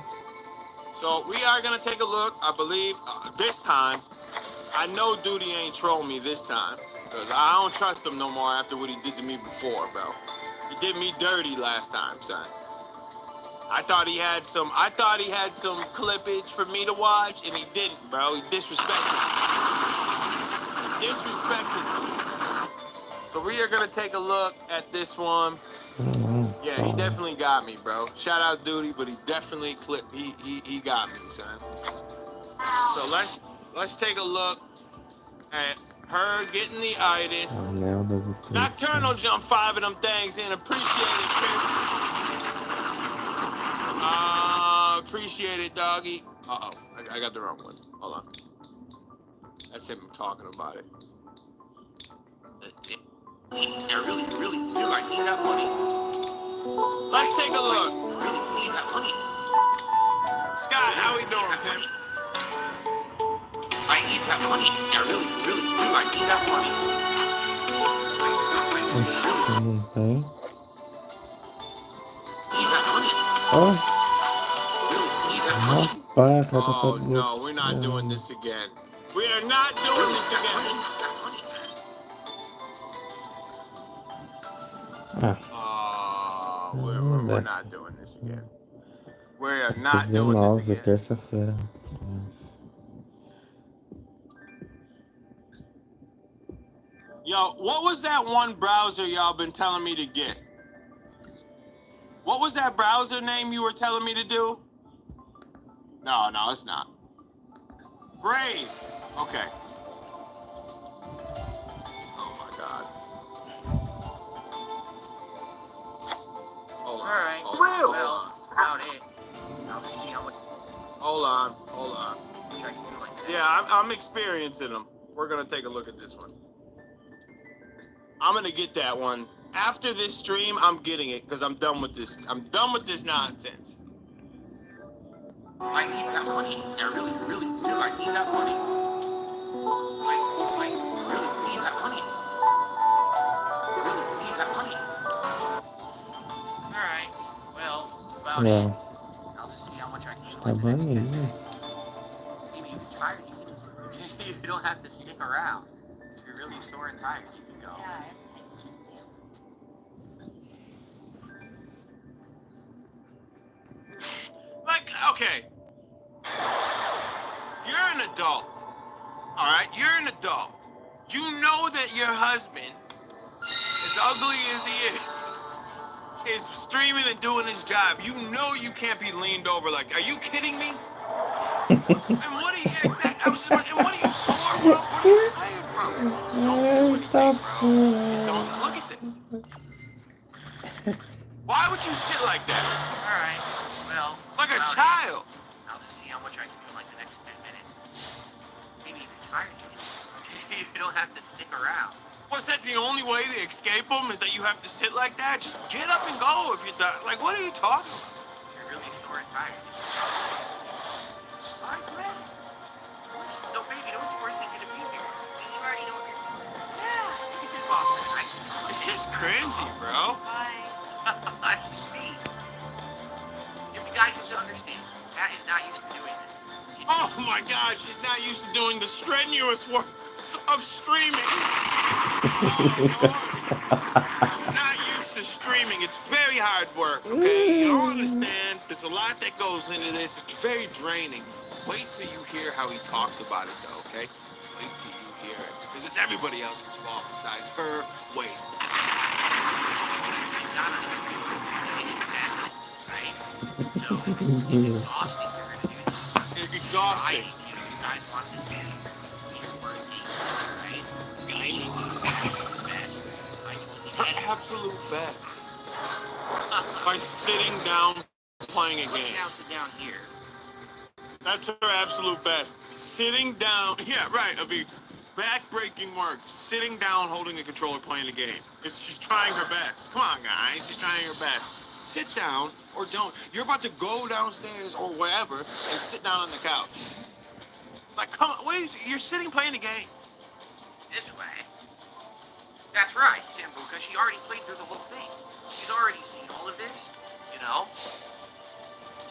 S9: So we are going to take a look, I believe, this time. I know Duty ain't troll me this time. Because I don't trust him no more after what he did to me before, bro. He did me dirty last time, son. I thought he had some clippage for me to watch, and he didn't, bro. He disrespected me. So we are gonna take a look at this one. Yeah, he definitely got me, bro. Shout out Duty, but he definitely he got me, son. So let's take a look at her getting the itis.
S11: Anel da destruição.
S9: Nocturnal jump 5 of them things in. Appreciate it, Pip. Appreciate it, doggy. Uh-oh, I got the wrong one. Hold on. That's him talking about it.
S6: I really do like need that money.
S9: Let's take a look.
S6: Really need that money.
S9: Scott, how we doing, Pip?
S6: I need that money. I really do like need that money.
S11: Oxe, não tem.
S6: Need that money.
S11: Ó,
S6: Really need that money.
S11: rapaz, cara tá
S9: Oh,
S11: todo
S9: no, we're not doing this again. We are not doing this again.
S11: Ah,
S9: We're not doing this again. We are not doing this
S11: 19,
S9: again.
S11: terça-feira. Nossa.
S9: Yo, what was that one browser y'all been telling me to get? What was that browser name you were telling me to do? No, it's not. Brave. Okay. Oh my God. Hold on.
S6: All right.
S9: Hold
S6: Well,
S9: on.
S6: that's about it. I'll see how much
S9: Hold on.
S6: I can do like that.
S9: Yeah, I'm experiencing them. We're gonna take a look at this one. I'm gonna get that one after this stream. I'm getting it because I'm done with this. I'm done with this nonsense.
S6: I need that money. I really do. I need that money. I really need that money. Really need that money. Alright. Well, that's about
S11: É,
S6: it. I'll just see how much I can do
S11: tá
S6: like the next 10
S11: banido.
S6: minutes. Maybe if you're tired, you don't have to stick around. If you're really sore and tired, you can go.
S9: Like, okay, you're an adult. All right, you're an adult. You know that your husband, as ugly as he is streaming and doing his job. You know you can't be leaned over. Like, are you kidding me? And what are you exactly? I was just and what are you sore from? What are you tired from? Don't do anything, bro. Don't look at this. Why would you sit like that?
S6: Alright. Well,
S9: Like a
S6: about it.
S9: child.
S6: I'll just see how much I can do in like the next 10 minutes. Maybe if you're tired, you don't have to stick around.
S9: Was that the only way to escape them? Is that you have to sit like that? Just get up and go if you're done. Like, what are you talking about?
S6: You're really sore and tired. Alright, go ahead. No, baby, no one's forcing you to be here.
S9: just cringy, bro.
S6: I see. You guys need to understand. Pat is not used to doing this.
S9: Oh my God, she's not used to doing the strenuous work of streaming. Oh Lord. She's not used to streaming. It's very hard work, okay? You don't understand. There's a lot that goes into this. It's very draining. Wait till you hear how he talks about it, though, okay? Wait till you hear it. Because it's everybody else's fault besides her. Wait.
S6: Not on the street. Right? So it's exhausting for her to do this.
S9: Exhausting.
S6: You guys want to see you're working, right? She did her best. I told
S9: Her absolute best. By sitting down playing a game.
S6: Now sit down here.
S9: That's her absolute best. Sitting down. Yeah, right. I mean, back-breaking work. Sitting down, holding a controller, playing a game. She's trying her best. Come on, guys. She's trying her best. Sit down or don't. You're about to go downstairs or wherever and sit down on the couch. Like, come on. What are you? You're sitting playing a game.
S6: This way. That's right, Sambuca. She already played through the whole thing. She's already seen all of this, you know?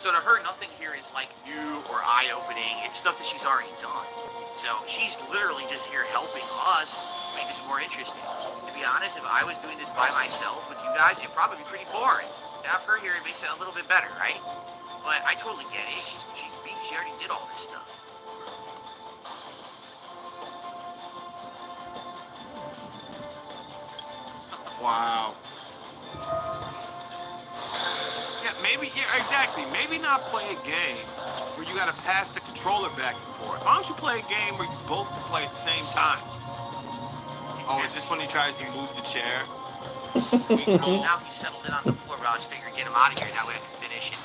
S6: So to her, nothing here is like new or eye-opening. It's stuff that she's already done. So she's literally just here helping us make this more interesting. To be honest, if I was doing this by myself with you guys, it'd probably be pretty boring. To have her here, it makes it a little bit better, right? But I totally get it. She already did all this stuff.
S9: Wow. Yeah, exactly. Maybe not play a game where you gotta pass the controller back and forth. Why don't you play a game where you both can play at the same time? Oh, is this when he tries to move the chair?
S6: Now he settled it on the floor, but I was figuring get him out of here. That way I can finish and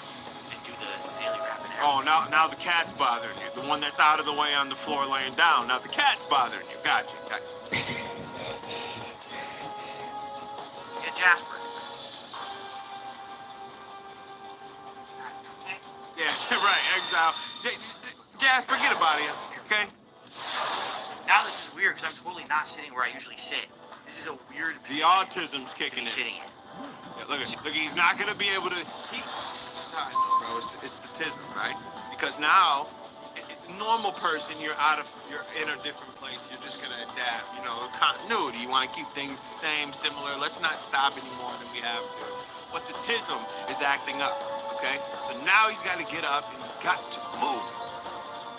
S6: do the daily wrap and everything.
S9: Oh, now the cat's bothering you. The one that's out of the way on the floor laying down. Now the cat's bothering you. Gotcha.
S6: Yeah, Jasper.
S9: Yeah, right, exile. Jasper, get him out of here, okay?
S6: Now this is weird because I'm totally not sitting where I usually sit. This is a weird.
S9: The autism's kicking in.
S6: Sitting in.
S9: Yeah, look, he's not gonna be able to. Sorry, bro, it's the tism, right? Because now, normal person, you're in a different place. You're just gonna adapt. You know, continuity. You want to keep things the same, similar. Let's not stop any more than we have to. But the tism is acting up. Okay, so now he's got to get up and he's got to move.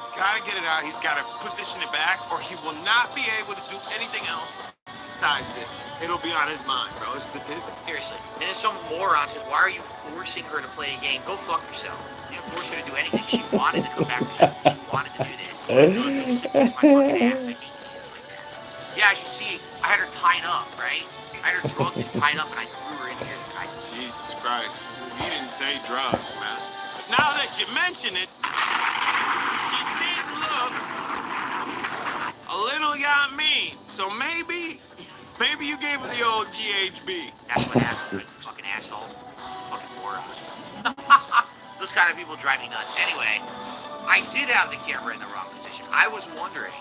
S9: He's got to get it out. He's got to position it back, or he will not be able to do anything else besides this. It'll be on his mind, bro. It's the tism.
S6: Seriously. And then some moron says, "Why are you forcing her to play a game? Go fuck yourself." You didn't force her to do anything. She wanted to come back to school. She wanted to do this. My fucking ass. I hate kids like that. Yeah, as you see, I had her tied up, right? I had her drugged and tied up, and I threw her in here.
S9: Jesus Christ. He didn't say drugs, man. But now that you mention it, she did look a little mean. So maybe you gave her the old GHB.
S6: That's what happened, you fucking asshole. Fucking moron. Those kind of people drive me nuts. Anyway, I did have the camera in the wrong position. I was wondering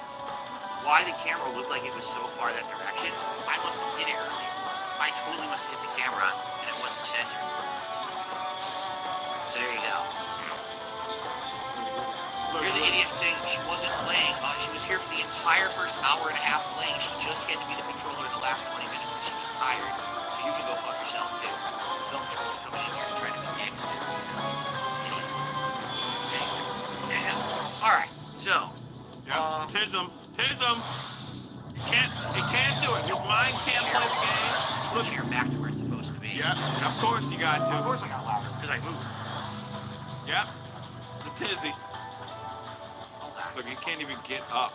S6: why the camera looked like it was so far that direction. I must have hit it earlier. I totally must have hit the camera and it wasn't centered. So there you go. Here's the idiot saying she wasn't playing. She was here for the entire first hour and a half playing. She just get to be the controller in the last 20 minutes when she was tired. So you can go fuck yourself too. Don't control coming in here and trying to be dicks. Alright, so.
S9: Yeah, tism. It can't do it. His mind can't play the game.
S6: Look here, back to where it's supposed to be.
S9: Yeah, of course you got to.
S6: Of course I got louder, because I moved.
S9: Yep, the tizzy. Look, he can't even get up.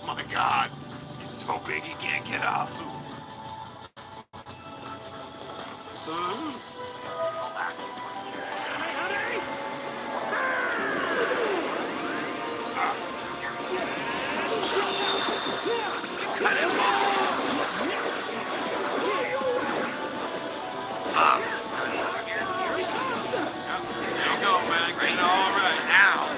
S9: My God, he's so big he can't get up. Cut him off. There you go, man. Get it all right now.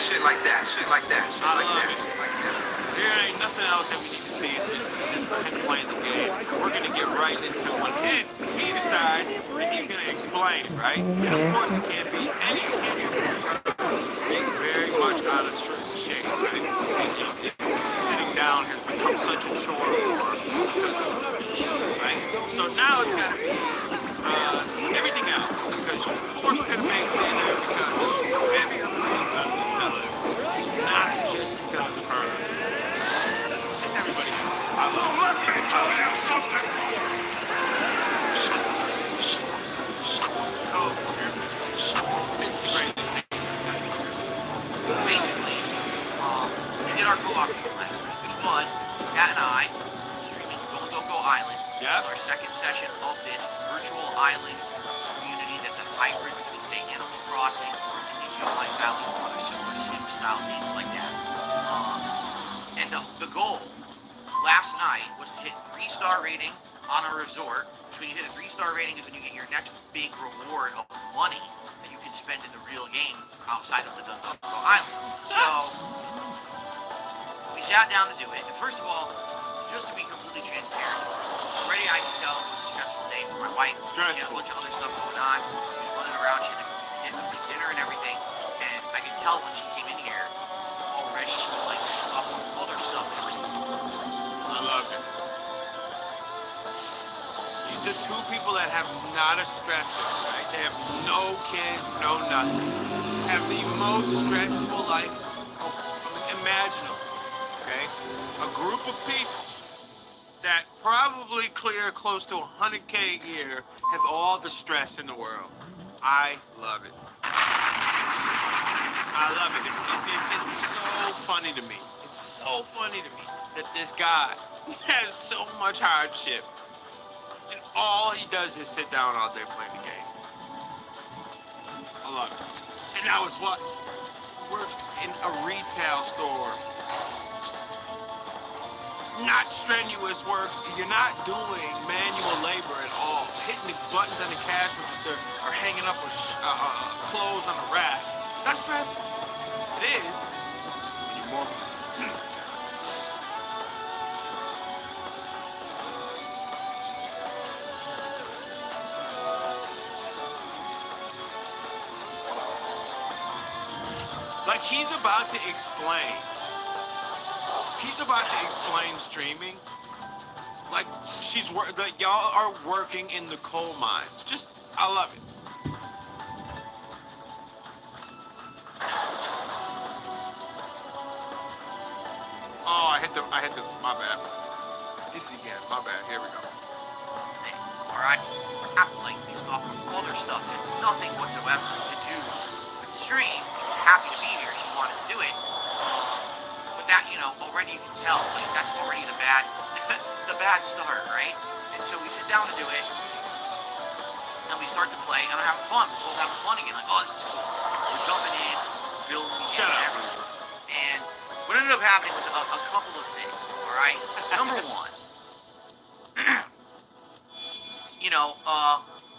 S5: Shit like that, shit like that, shit
S9: I
S5: like
S9: love
S5: that,
S9: it.
S5: shit like that.
S9: There ain't nothing else that we need to see in this. It's just him playing the game. We're gonna get right into when he decides that he's gonna explain, right? And of course, it can't be any. It can't just be very much out of shape, right? Sitting down has become such a chore for him, right? So now it's gotta be everything else because you're forced to make dinner because of heavier meals done to sell it. It's not just because of her. It's everybody else. I love it.
S5: Let me tell you something.
S9: So, it's the greatest thing.
S6: Basically, we did our co-op stream last week, which was Kat and I streaming Go Island.
S9: Yep.
S6: It's our second session of this virtual island community that's a hybrid between, say, Animal Crossing or Digital Life Valley or other similar sim-style games like that. And the goal last night was to hit 3-star rating on a resort. When you hit a 3-star rating is when you get your next big reward of money that you can spend in the real game outside of the Go Island. So we sat down to do it. And first of all, just to be completely transparent, already I can tell it was a stressful day for my wife. She had a bunch of other stuff going on. She was running around. She had to get dinner and everything. And I could tell when she came in here already she was like up on other stuff.
S9: I love it. The two people that have not a stressor, right? They have no kids, no nothing. Have the most stressful life imaginable, okay? A group of people that probably clear close to 100K a year have all the stress in the world. I love it. I love it. It's so funny to me. It's so funny to me that this guy has so much hardship. And all he does is sit down all day playing the game. I love it. And that was what? Works in a retail store. Not strenuous work. You're not doing manual labor at all. Hitting the buttons on the cash register or hanging up with clothes on a rack. Is that stressful? It is. When you're more... Like he's about to explain. He's about to explain streaming. Like like y'all are working in the coal mines. Just, I love it. Oh, I hit the, my bad. Did it again, my bad. Here we go.
S6: Alright? Like these other stuff had nothing whatsoever to do with the stream. Happy to be here, she wanted to do it. But that, already you can tell, like that's already the bad start, right? And so we sit down to do it, and we start to play, and I'm having fun. We're both having fun again, like, oh, this is cool. We're jumping in, building each other everywhere. And what ended up happening was a couple of things, alright? Number one,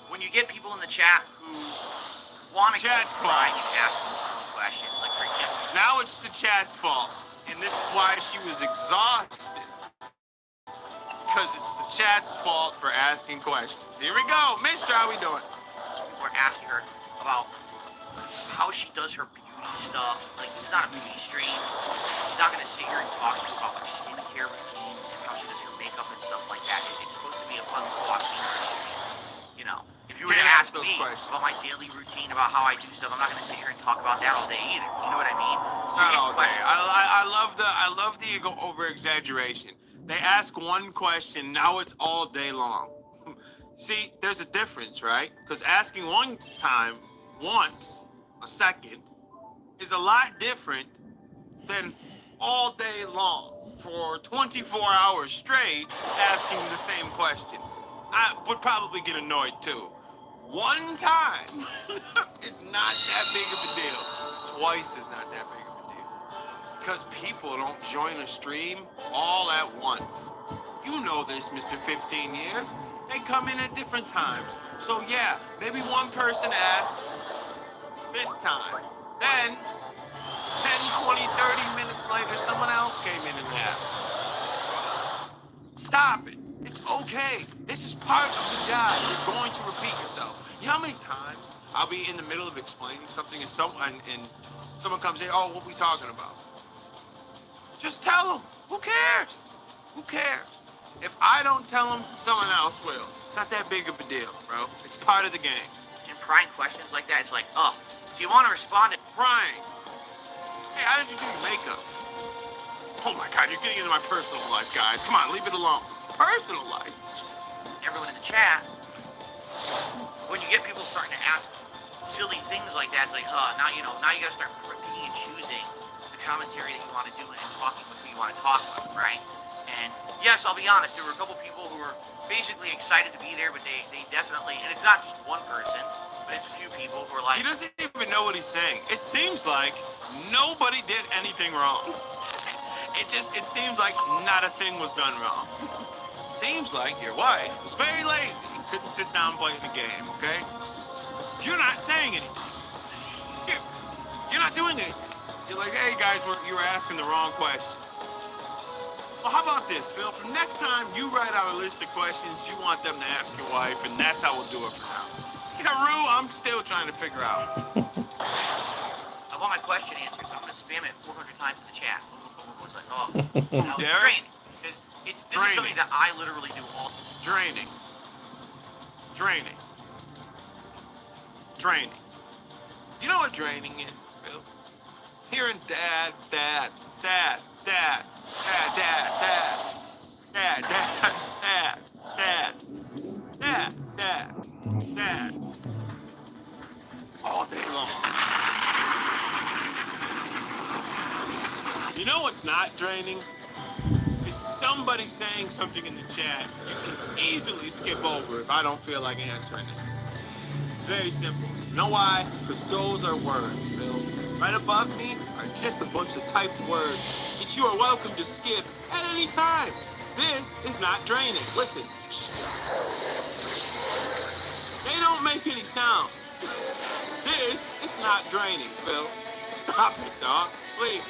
S6: when you get people in the chat who want to
S9: Chat's
S6: try
S9: fault.
S6: and ask questions, like for example,
S9: Now it's the chat's fault. And this is why she was exhausted. Because it's the chat's fault for asking questions. Here we go. Mister, how we doing?
S6: we're asking her about how she does her beauty stuff. Like, this is not a beauty stream. She's not going to sit here and talk to you about her skincare routines and how she does her makeup and stuff like that. It's supposed to be a fun co-op stream. If you were to ask me about my daily routine, about how I do stuff, I'm not going to sit here and talk about that all day either. You know what I mean?
S9: It's not all day. I love the over exaggeration. They ask one question, now it's all day long. See, there's a difference, right? Because asking one time, once, a second, is a lot different than all day long for 24 hours straight asking the same question. I would probably get annoyed too. One time is not that big of a deal. Twice is not that big of a deal. Because people don't join a stream all at once. You know this, Mr. 15 years. They come in at different times. So yeah, maybe one person asked this time. Then 20, 30 minutes later, someone else came in and asked. Stop it. It's okay. This is part of the job. You're going to repeat yourself. You know how many times I'll be in the middle of explaining something and someone comes in, oh, what we talking about? Just tell them. Who cares? Who cares? If I don't tell them, someone else will. It's not that big of a deal, bro. It's part of the game.
S6: And prying questions like that, it's like, oh, do you want to respond to
S9: Prying. Hey, how did you do your makeup? Oh my God, you're getting into my personal life, guys. Come on, leave it alone. Personal life.
S6: everyone in the chat? When you get people starting to ask silly things like that, it's like, now you gotta start picking and choosing the commentary that you want to do and talking with who you want to talk with, right? And yes, I'll be honest, there were a couple people who were basically excited to be there, but they definitely, and it's not just one person, but it's a few people who are like,
S9: He doesn't even know what he's saying. It seems like nobody did anything wrong. It seems like not a thing was done wrong. Seems like your wife was very lazy and couldn't sit down and play the game, okay? You're not saying anything. You're not doing anything. You're like, hey guys, you were asking the wrong questions. Well, how about this, Phil? For next time, you write out a list of questions you want them to ask your wife, and that's how we'll do it for now. Yeah, Rue, I'm still trying to figure out.
S6: I want my question answered, so I'm gonna spam it 400 times in the chat. It's like, oh,
S9: Who, Derek?
S6: draining. This is something that I literally do all.
S9: Draining. Draining. Draining. You know what draining is, Phil? Hearing dad, dad, dad, dad, dad, dad, dad, dad, dad, dad, dad, dad, dad, dad, all day long. You know what's not draining? Is somebody saying something in the chat you can easily skip over if I don't feel like answering it. It's very simple. You know why? Because those are words, Phil. Right above me are just a bunch of typed words that you are welcome to skip at any time. This is not draining. Listen. They don't make any sound. This is not draining, Phil. Stop it, dog. Please.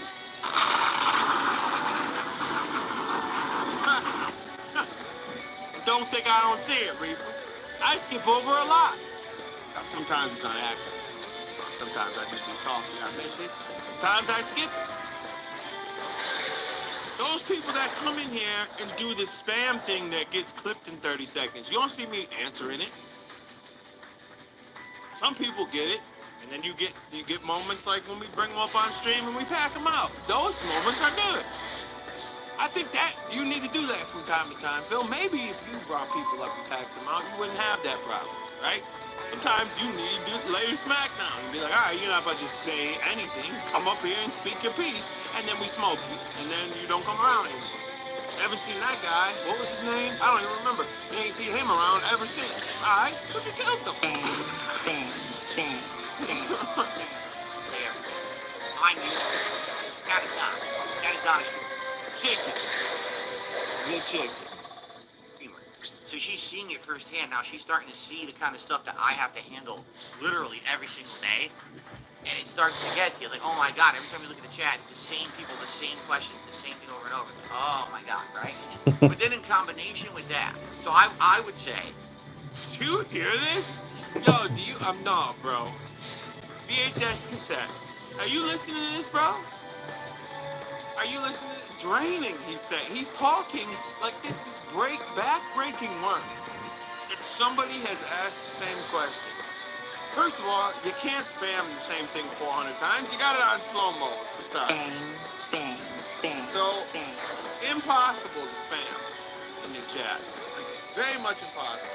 S9: Don't think I don't see it, Reaper. I skip over a lot. Now, sometimes it's on accident. Sometimes I just be talking, I miss it. Sometimes I skip it. Those people that come in here and do the spam thing that gets clipped in 30 seconds, you don't see me answering it. Some people get it, and then you get moments like when we bring them up on stream and we pack them out. Those moments are good. I think that you need to do that from time to time, Phil. Maybe if you brought people up and packed them out, you wouldn't have that problem, right? Sometimes you need to lay your smack down and be like, all right, you're not about to just say anything. Come up here and speak your piece, and then we smoke you, and then you don't come around anymore. Haven't seen that guy. What was his name? I don't even remember. You ain't seen him around ever since. All right, because we killed him.
S10: Bang, bang, bang, bang.
S6: I knew that is not a chicken.
S9: Good chick.
S6: So she's seeing it firsthand. Now she's starting to see the kind of stuff that I have to handle literally every single day. And it starts to get to you. Like, oh my God, every time you look at the chat, it's the same people, the same questions, the same thing over and over. Oh my God, right? But then in combination with that, so I would say,
S9: Do you hear this? Yo, no, bro. VHS cassette. Are you listening to this, bro? Are you listening? Draining, he's saying. He's talking like this is back-breaking work. If somebody has asked the same question. First of all, you can't spam the same thing 400 times. You got it on slow mode for starters.
S10: Bang, bang, bang,
S9: So,
S10: bang.
S9: impossible to spam in your chat. Like, very much impossible.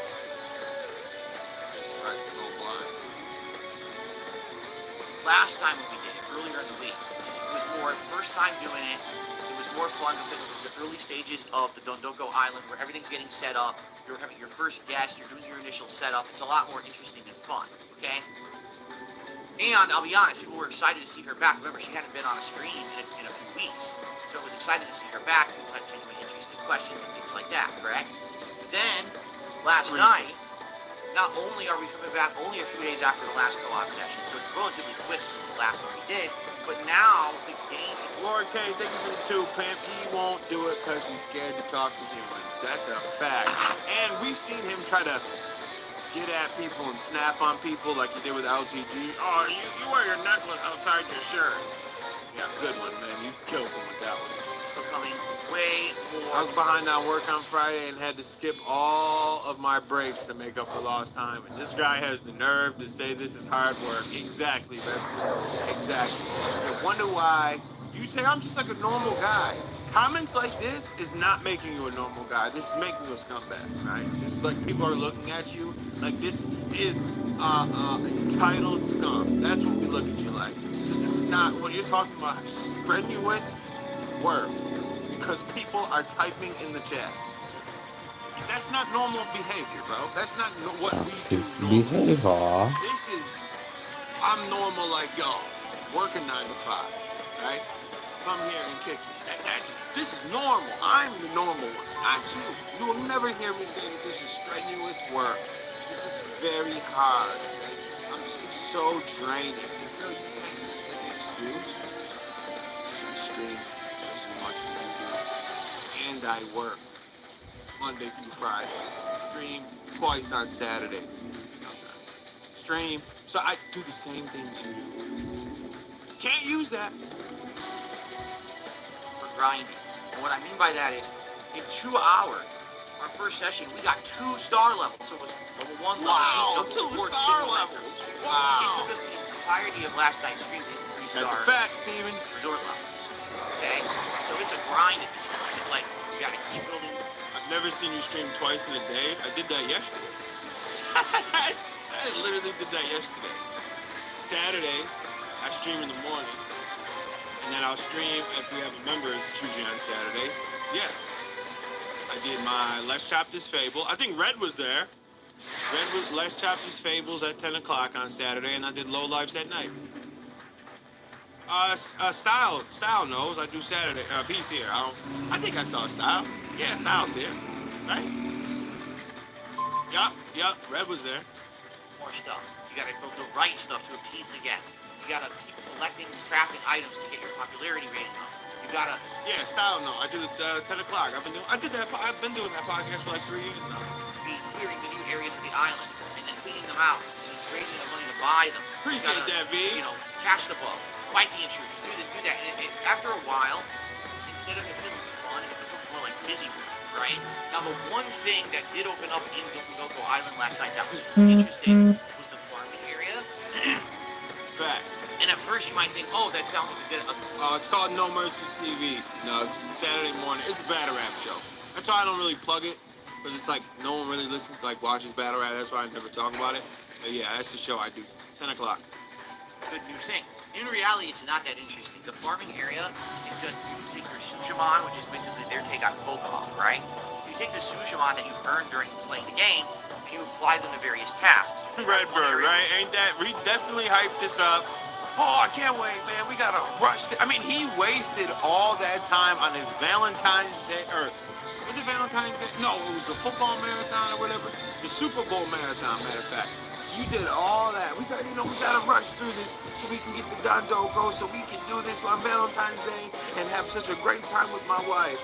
S9: Tries to go blind.
S6: last time when we did it, earlier in the week, it was more first time doing it. It was more fun because it was the early stages of the Dondoko Island where everything's getting set up. You're having your first guest. You're doing your initial setup. It's a lot more interesting and fun, okay? And I'll be honest, people were excited to see her back. Remember, she hadn't been on a stream in a few weeks. So it was excited to see her back. People had genuinely interesting questions and things like that, correct? Then, last night, not only are we coming back only a few days after the last co-op session, so it's relatively quick since the last one we did, but now the game...
S9: Roy K, thank you for the 2, Pimp. He won't do it because he's scared to talk to humans. That's a fact. And we've seen him try to get at people and snap on people like he did with LTG. Oh, you wear your necklace outside your shirt. Yeah, good one, man. You killed him with that one.
S6: Becoming way more...
S9: I was behind on work on Friday and had to skip all of my breaks to make up for lost time. And this guy has the nerve to say this is hard work. Exactly, Benson. Exactly. I wonder why you say I'm just like a normal guy. Comments like this is not making you a normal guy. This is making you a scumbag, right? This is like people are looking at you like this is entitled scum. That's what we look at you like. This is not what you're talking about. Strenuous work because people are typing in the chat. That's not normal behavior, bro. That's not what we
S11: Toxic
S9: do normally.
S11: behavior.
S9: This is, I'm normal like y'all, working 9 to 5, right? Come here and kick me. This is normal. I'm the normal one. You will never hear me say that this is strenuous work. This is very hard. It's so draining. You feel you can't make an excuse. Because we stream just as much as you do. And I work Monday through Friday. Stream twice on Saturday. Stream. So I do the same things you do. Can't use that.
S6: We're grinding. And what I mean by that is, in 2 hours, our first session, we got 2 star levels. So it was level 1,
S9: Wow,
S6: level 2,
S9: 2
S6: level 4,
S9: star
S6: single
S9: levels.
S6: It
S9: Wow.
S6: took us the entirety of last night's stream to hit 3 stars.
S9: That's a fact, Steven.
S6: Resort level. Okay? So it's a grind at this point. It's like, you gotta keep building.
S9: I've never seen you stream twice in a day. I did that yesterday. I literally did that yesterday. Saturdays, I stream in the morning. And then I'll stream if we have a members choosing on Saturdays. Yeah. I did my Let's Chop This Fable. I think Red was there. Let's Chop This Fables at 10 o'clock on Saturday, and I did Low Lives at night. Style knows I do Saturday. He's here. I think I saw Style. Yeah, Style's here. Right? Yup. Red was there.
S6: More stuff. You gotta build the right stuff to appease the guests. You gotta keep collecting, crafting items to get your popularity rating up. You gotta...
S9: Yeah, Style, no. I do it 10 o'clock. I've been doing that podcast for like 3 years now.
S6: Be clearing the new areas of the island and then cleaning them out and then raising the money to buy them.
S9: Appreciate that, V.
S6: You know, cash the bug, fight the intruders, do this, do that. And after a while, instead of it feeling fun, it becomes more like busy work, right? Now, the one thing that did open up in Doko Island last night that was interesting was the farming area.
S9: Facts.
S6: And at first you might think, oh, that sounds like a good...
S9: It's called No Mercy TV. No, it's Saturday morning. It's a battle rap show. That's why I don't really plug it. Because it's like, no one really listens, like, watches battle rap. That's why I never talk about it. But yeah, that's the show I do. 10 o'clock.
S6: Good new thing. In reality, it's not that interesting. The farming area is just, you take your Sujamon, which is basically their take on Pokemon, right? You take the Sujamon that you've earned during playing the game, and you apply them to various tasks.
S9: Redbird, right? Ain't that... We definitely hyped this up. Oh, I can't wait, man. We gotta rush. I mean, he wasted all that time on his Valentine's Day, or was it Valentine's Day? No, it was the football marathon or whatever. The Super Bowl marathon, matter of fact. You did all that. We gotta rush through this so we can get to Dondoko, so we can do this on Valentine's Day and have such a great time with my wife.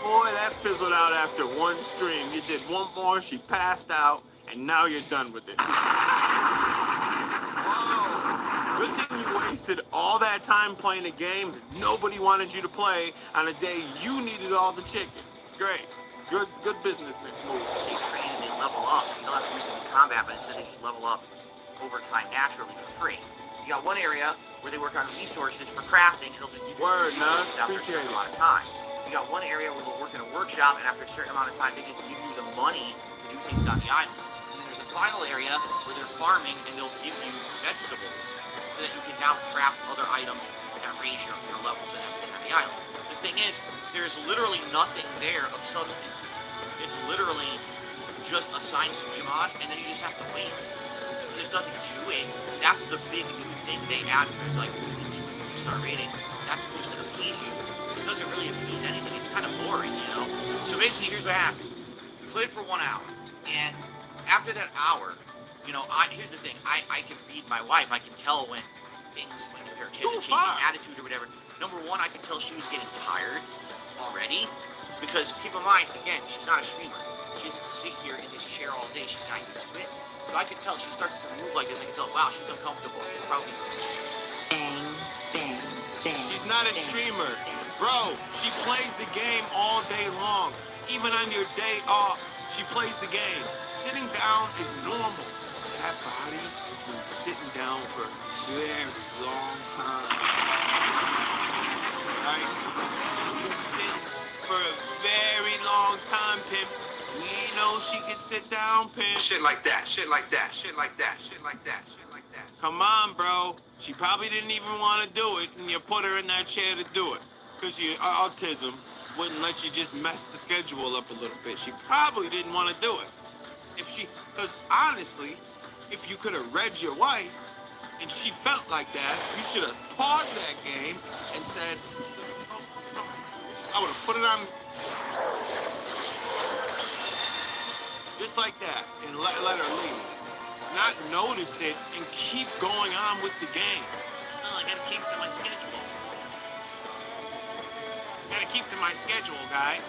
S9: Boy, that fizzled out after one stream. You did one more, she passed out, and now you're done with it. Good thing you wasted all that time playing a game that nobody wanted you to play on a day you needed all the chicken. Great. Good business move.
S6: These training, they level up. You don't have to use them in combat, but instead they just level up over time naturally for free. You got one area where they work on resources for crafting, and they'll give you
S9: Word,
S6: after a
S9: appreciate
S6: certain
S9: it.
S6: amount of time. You got one area where they'll work in a workshop, and after a certain amount of time, they just give you the money to do things on the island. And then there's a final area where they're farming, and they'll give you vegetables, so that you can now craft other items that raise your levels and everything on the island. The thing is, there's literally nothing there of substance. It's literally just assigned Sujamon, and then you just have to wait. So there's nothing to it. That's the big new thing they added. There's like, 3-star rating. That's supposed to appease you. It doesn't really appease anything. It's kind of boring, you know? So basically, here's what happened. We played for 1 hour, and after that hour, here's the thing. I can read my wife. I can tell when things, when her she has a changing attitude or whatever. Number one, I could tell she was getting tired already. Because keep in mind, again, she's not a streamer. She doesn't sit here in this chair all day. She's not used to it. So I can tell she starts to move like this. I can tell, wow, she's uncomfortable. She's probably...
S10: Bang, bang, bang.
S9: She's not a streamer. Bro, she plays the game all day long. Even on your day off, she plays the game. Sitting down is normal. That body has been sitting down for a very long time. Right? She's been sitting for a very long time, Pimp. We know she can sit down, Pimp.
S5: Shit like that, shit like that, shit like that, shit like that, shit like that.
S9: Come on, bro. She probably didn't even want to do it, and you put her in that chair to do it. Because your autism wouldn't let you just mess the schedule up a little bit. She probably didn't want to do it. Because honestly, if you could have read your wife, and she felt like that, you should have paused that game and said, I would have put it on just like that and let her leave. Not notice it and keep going on with the game. Oh, I gotta keep to my schedule. Gotta keep to my schedule, guys.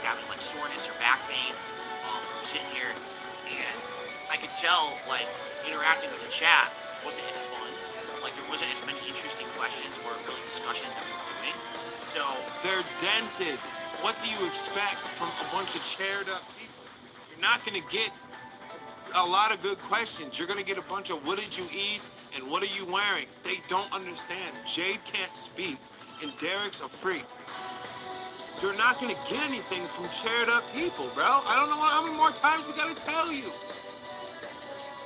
S6: Having like soreness or back pain from sitting here, and I could tell like interacting with the chat wasn't as fun. Like there wasn't as many interesting questions or really discussions that we were doing. So
S9: they're dented. What do you expect from a bunch of chaired up people? You're not gonna get a lot of good questions. You're gonna get a bunch of what did you eat and what are you wearing? They don't understand. Jade can't speak and Derek's a freak. You're not gonna get anything from chaired up people, bro. I don't know how many more times we gotta tell you.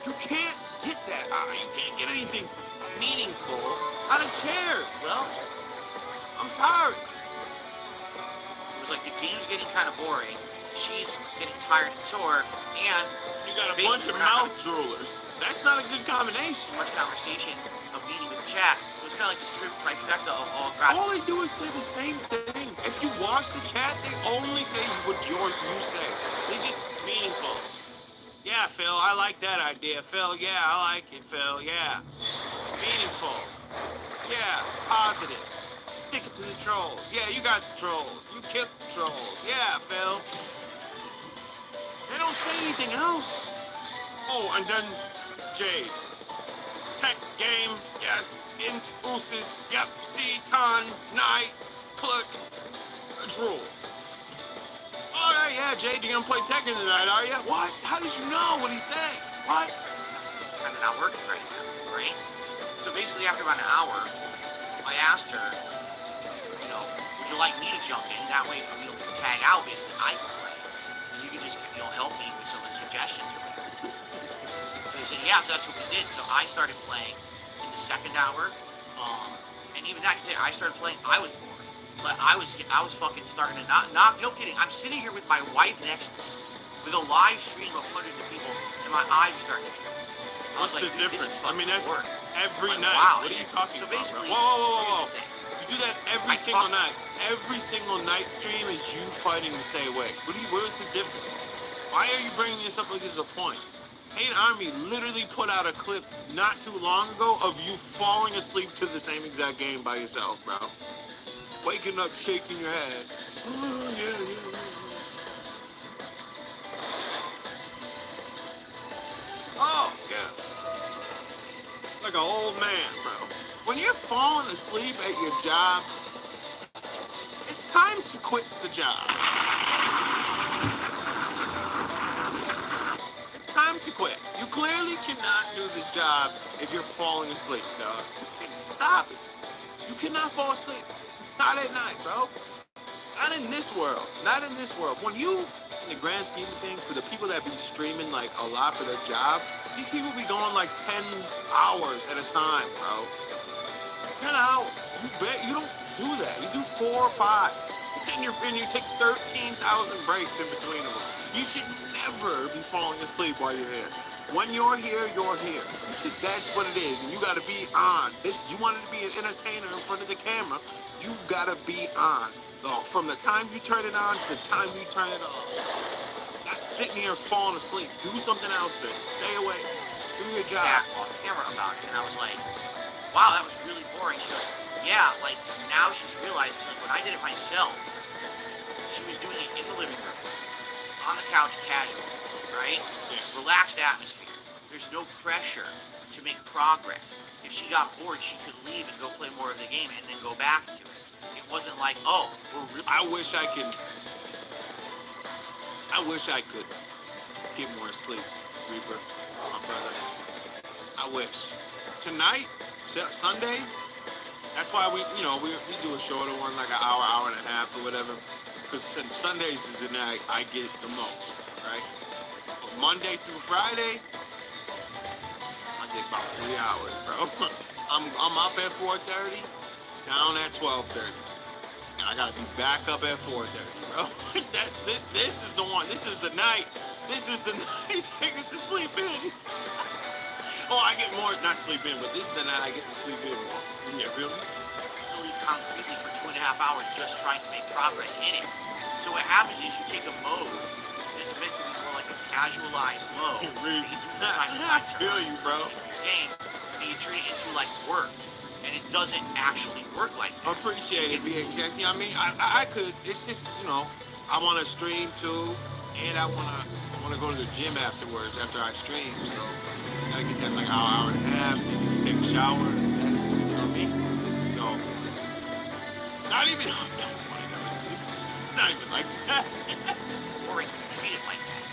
S9: You can't get that. You can't get anything meaningful out of chairs, well. I'm sorry.
S6: It was like the game's getting kind of boring. She's getting tired and sore, and
S9: you got a bunch of mouth droolers. That's not a good combination.
S6: Much conversation of meeting with the chat. It was kind of like the trifecta of all crap.
S9: All they do is say the same thing. If you watch the chat, they only say what you say. They just meaningful. Yeah, Phil, I like that idea. Phil, yeah, I like it, Phil, yeah. Meaningful. Yeah, positive. Stick it to the trolls. Yeah, you got the trolls. You killed the trolls. Yeah, Phil. They don't say anything else. Oh, and then Jade. Tech game, yes. Int, Usis, yep. C, Ton, Night, Cluck, Drool. All right, yeah, Jade, you're gonna play Tekken tonight, are you? What? How did you know what he said? What?
S6: This is kind of not working right now, right? So basically, after about an hour, I asked her, would you like me to jump in? That way, tag out, basically, I can play. And you can just, help me with some of the suggestions or whatever. So he said, yeah, so that's what we did. So I started playing in the second hour. And even that, I started playing, I was bored. But I was fucking starting to not, no kidding. I'm sitting here with my wife next to me, with a live stream of hundreds of people, and my eyes are starting to tear.
S9: What's the difference? I mean, that's every night.
S6: Wow,
S9: what are you talking
S6: so
S9: about,
S6: basically,
S9: bro? Whoa. You do that every single night. Every single night stream is you fighting to stay awake. What is the difference? Why are you bringing this up like this is a point? Hate Army literally put out a clip not too long ago of you falling asleep to the same exact game by yourself, bro. Waking up, shaking your head. Oh, yeah. Oh, yeah. Like an old man, bro. When you're falling asleep at your job, it's time to quit the job. It's time to quit. You clearly cannot do this job if you're falling asleep, dog. Stop it. You cannot fall asleep. Not at night, bro. Not in this world. Not in this world. When you, in the grand scheme of things, for the people that be streaming like a lot for their job, these people be going like 10 hours at a time, bro. 10 hours. You don't do that. You do 4 or 5. And you take 13,000 breaks in between them. You should never be falling asleep while you're here. When you're here, you're here. That's what it is. And you gotta be on. You wanted to be an entertainer in front of the camera. You gotta be on. From the time you turn it on to the time you turn it off. That's sitting here falling asleep. Do something else, then. Stay away. Do your job.
S6: Back on camera about it, and I was like, wow, that was really boring. She goes, yeah, like now she's realized, she's like, when I did it myself, she was doing it in the living room, on the couch, casual, right? Relaxed atmosphere. There's no pressure to make progress. If she got bored, she could leave and go play more of the game and then go back to it. It wasn't like, oh, we're really...
S9: I wish I could get more sleep, Reaper, my brother. I wish. Tonight, Sunday, that's why we do a shorter one, like an hour and a half or whatever. Because Sundays is the night I get the most, right? But Monday through Friday, I get about 3 hours, bro. I'm up at 4:30, down at 12:30. And I gotta be back up at 4:30, bro. This is the one. This is the night. This is the night I get to sleep in. Oh, I get more, not sleep in, but this is the night I get to sleep in more. Yeah, feel me?
S6: Really concretely for 2.5 hours just trying to make progress in it. So what happens is you take a mode that's meant to be more like a casualized mode.
S9: I feel you, bro.
S6: Your game, and you turn it into like work, and it doesn't actually work like that.
S9: Appreciate it, VHS. You know what I mean? I could. It's just, I want to stream too, and I want to go to the gym afterwards after I stream. So I get that like hour and a half, then you can take a shower. And that's, you know what I mean? So not even. It's not even like that.
S6: Or it can be treated like that.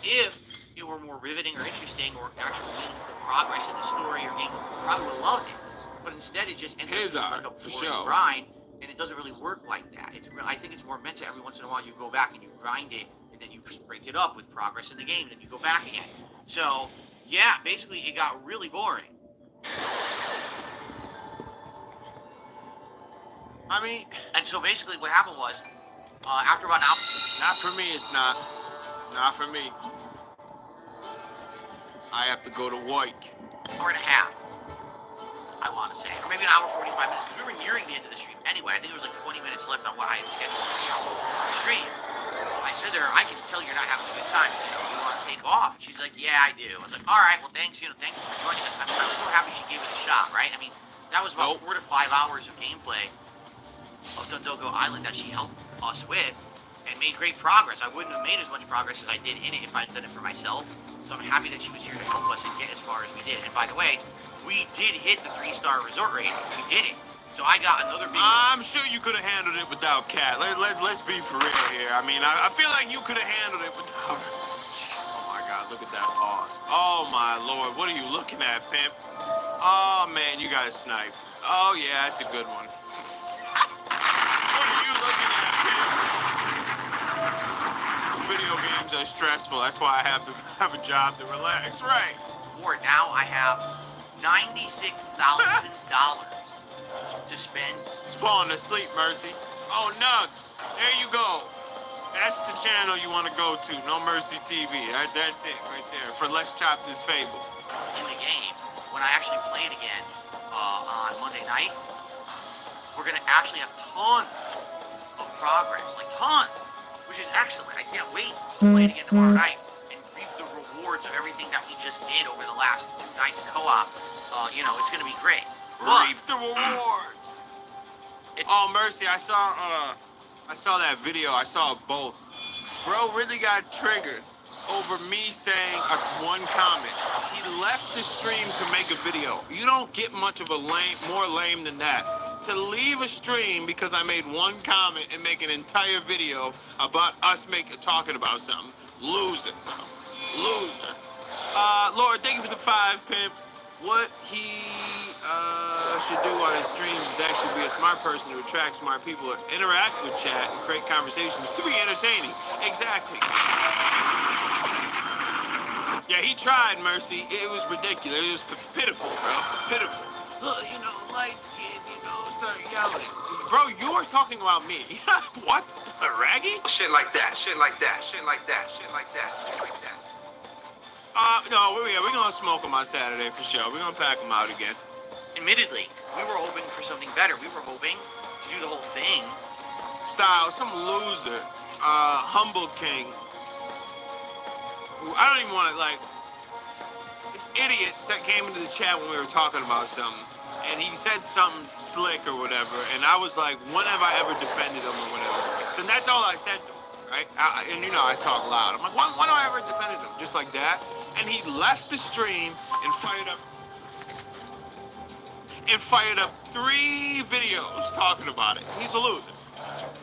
S6: If it were more riveting or interesting or actual meaningful progress in the story or game, probably would have loved it. But instead, it just ends up like a boring grind, and it doesn't really work like that. I think it's more meant to every once in a while you go back and you grind it, and then you break it up with progress in the game, and then you go back again. So, yeah, basically it got really boring.
S9: I mean,
S6: and so basically what happened was, after about an hour...
S9: Not for me, it's not. Not for me. I have to go to work.
S6: Hour and a half, I want to say. Or maybe an hour, 45 minutes, because we were nearing the end of the stream anyway. I think there was like 20 minutes left on what I had scheduled for the stream. I said to her, I can tell you're not having a good time. You want to take off? And she's like, yeah, I do. I was like, all right, well, thanks, thank you for joining us. I was so happy she gave it a shot, right? I mean, that was about 4 to 5 hours of gameplay of Dundalgo Island that she helped us with and made great progress. I wouldn't have made as much progress as I did in it if I'd done it for myself. So I'm happy that she was here to help us and get as far as we did. And by the way, we did hit the 3-star resort rating. We did it. So I got another big...
S9: I'm sure you could have handled it without Kat. Let's be for real here. I mean, I feel like you could have handled it without her. Oh my God, look at that pause. Oh my Lord, what are you looking at, pimp? Oh man, you got sniped. Oh yeah, that's a good one. What are you looking at, pimp? Video games are stressful. That's why I have to have a job to relax, right?
S6: Now I have $96,000 to spend.
S9: It's falling asleep, Mercy. Oh, Nugs, there you go. That's the channel you want to go to. No Mercy TV. That's it right there. For Let's Chop This Fable.
S6: In the game, when I actually play it again on Monday night, we're going to actually have tons of progress. Like tons. Which is excellent. I can't wait to play it again tomorrow night and reap the rewards of everything that we just did over the last 2 nights of co-op. It's going to be great.
S9: Reap the rewards. Oh, Mercy, I saw that video. I saw both. Bro really got triggered over me saying one comment. He left the stream to make a video. You don't get much of a more lame than that. To leave a stream because I made one comment and make an entire video about us talking about something. Loser, bro. Loser. Lord, thank you for the 5, pimp. What he should do on his streams is actually be a smart person to attract smart people, interact with chat, and create conversations to be entertaining. Exactly. Yeah, he tried, Mercy. It was ridiculous. It was pitiful, bro. Pitiful. Light skin, start yelling. Bro, you were talking about me. What? Raggy?
S5: Shit like that, shit like that, shit like that, shit like that, shit like that.
S9: No, we're gonna smoke them on Saturday for sure. We're gonna pack them out again.
S6: Admittedly, we were hoping for something better. We were hoping to do the whole thing.
S9: Style, some loser, Humble King, who I don't even want to like. This idiot came into the chat when we were talking about something, and he said something slick or whatever, and I was like, when have I ever defended him or whatever? So that's all I said to him, right? And you know, I talk loud. I'm like, when have I ever defended him? Just like that. And he left the stream and fired up 3 videos talking about it. He's a loser.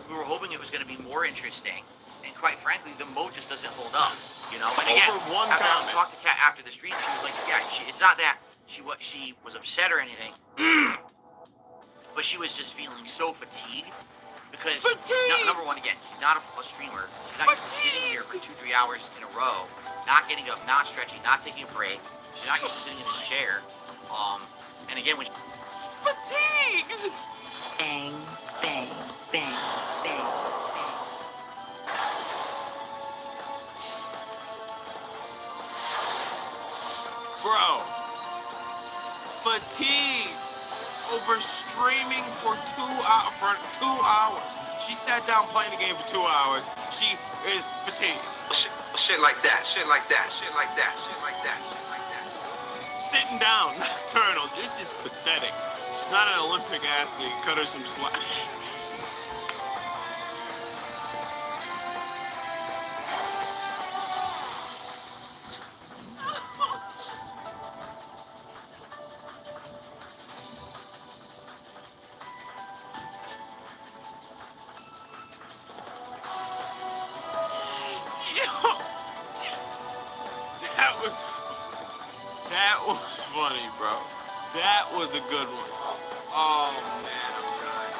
S6: We were hoping it was going to be more interesting, and quite frankly, the mode just doesn't hold up. You know, and again,
S9: Over one
S6: after I
S9: comment.
S6: talked to Kat after the stream, she was like, "Yeah, it's not that she was upset or anything, but she was just feeling so fatigued because number one, again, she's not a streamer. She's not used to sitting here for 2-3 hours in a row, not getting up, not stretching, not taking a break. She's not used to sitting in a chair. And again, when
S9: Fatigue.
S10: Bang, bang, bang, bang.
S9: Bro, fatigue over streaming for 2 hours. She sat down playing the game for 2 hours. She is fatigued.
S5: Shit like that, shit like that, shit like that, shit like that, shit like that.
S9: Sitting down, nocturnal. This is pathetic. She's not an Olympic athlete. Cut her some slack. That was funny, bro. That was a good one. Oh man, I'm dying.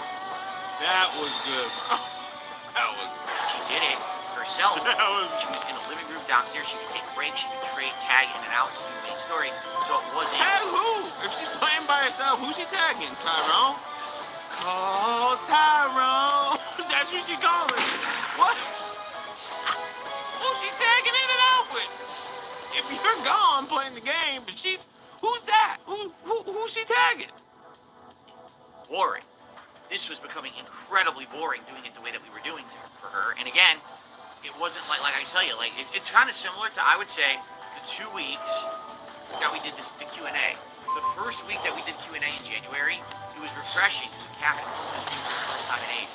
S9: That was good. That was good.
S6: she did it herself,
S9: That was
S6: she was in a living room downstairs. She could take breaks. She could trade, tag in and out to do the main story. So it wasn't.
S9: Tag who? If she's playing by herself, who's she tagging? Tyrone? Call Tyrone. That's what she calling. What? Who's she tagging in and out with? If you're gone playing the game, but who's that? Who's she tagging?
S6: Boring. This was becoming incredibly boring doing it the way that we were doing it for her. And again, it wasn't like I tell you, like it's kind of similar to, I would say, the 2 weeks that we did the Q&A. The first week that we did Q&A in January, it was refreshing because we captured time and age.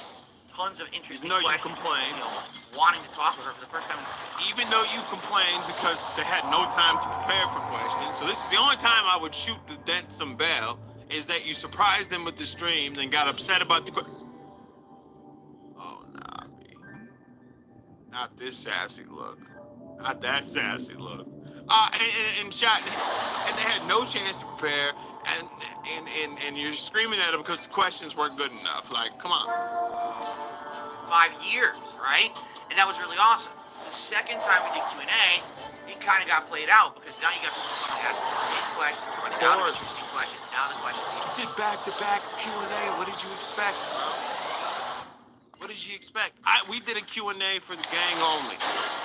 S6: Tons of interesting
S9: Even though you
S6: questions.
S9: complained.
S6: You know, wanting to talk to her for the first time.
S9: Even though you complained because they had no time to prepare for questions. So this is the only time I would shoot the dent some bell, is that you surprised them with the stream, then got upset about the question. Oh, nah, B. Not this sassy look. Not that sassy look. And shot, and they had no chance to prepare, and you're screaming at them because the questions weren't good enough. Like, come on.
S6: 5 years, right? And that was really awesome. The second time we did Q&A, it kind of got played out because now you got people coming to ask the same questions.
S9: Of
S6: Now the
S9: course.
S6: interesting questions. Now the questions.
S9: You did back-to-back Q&A. What did you expect, bro? What did you expect? We did a Q&A for the gang only.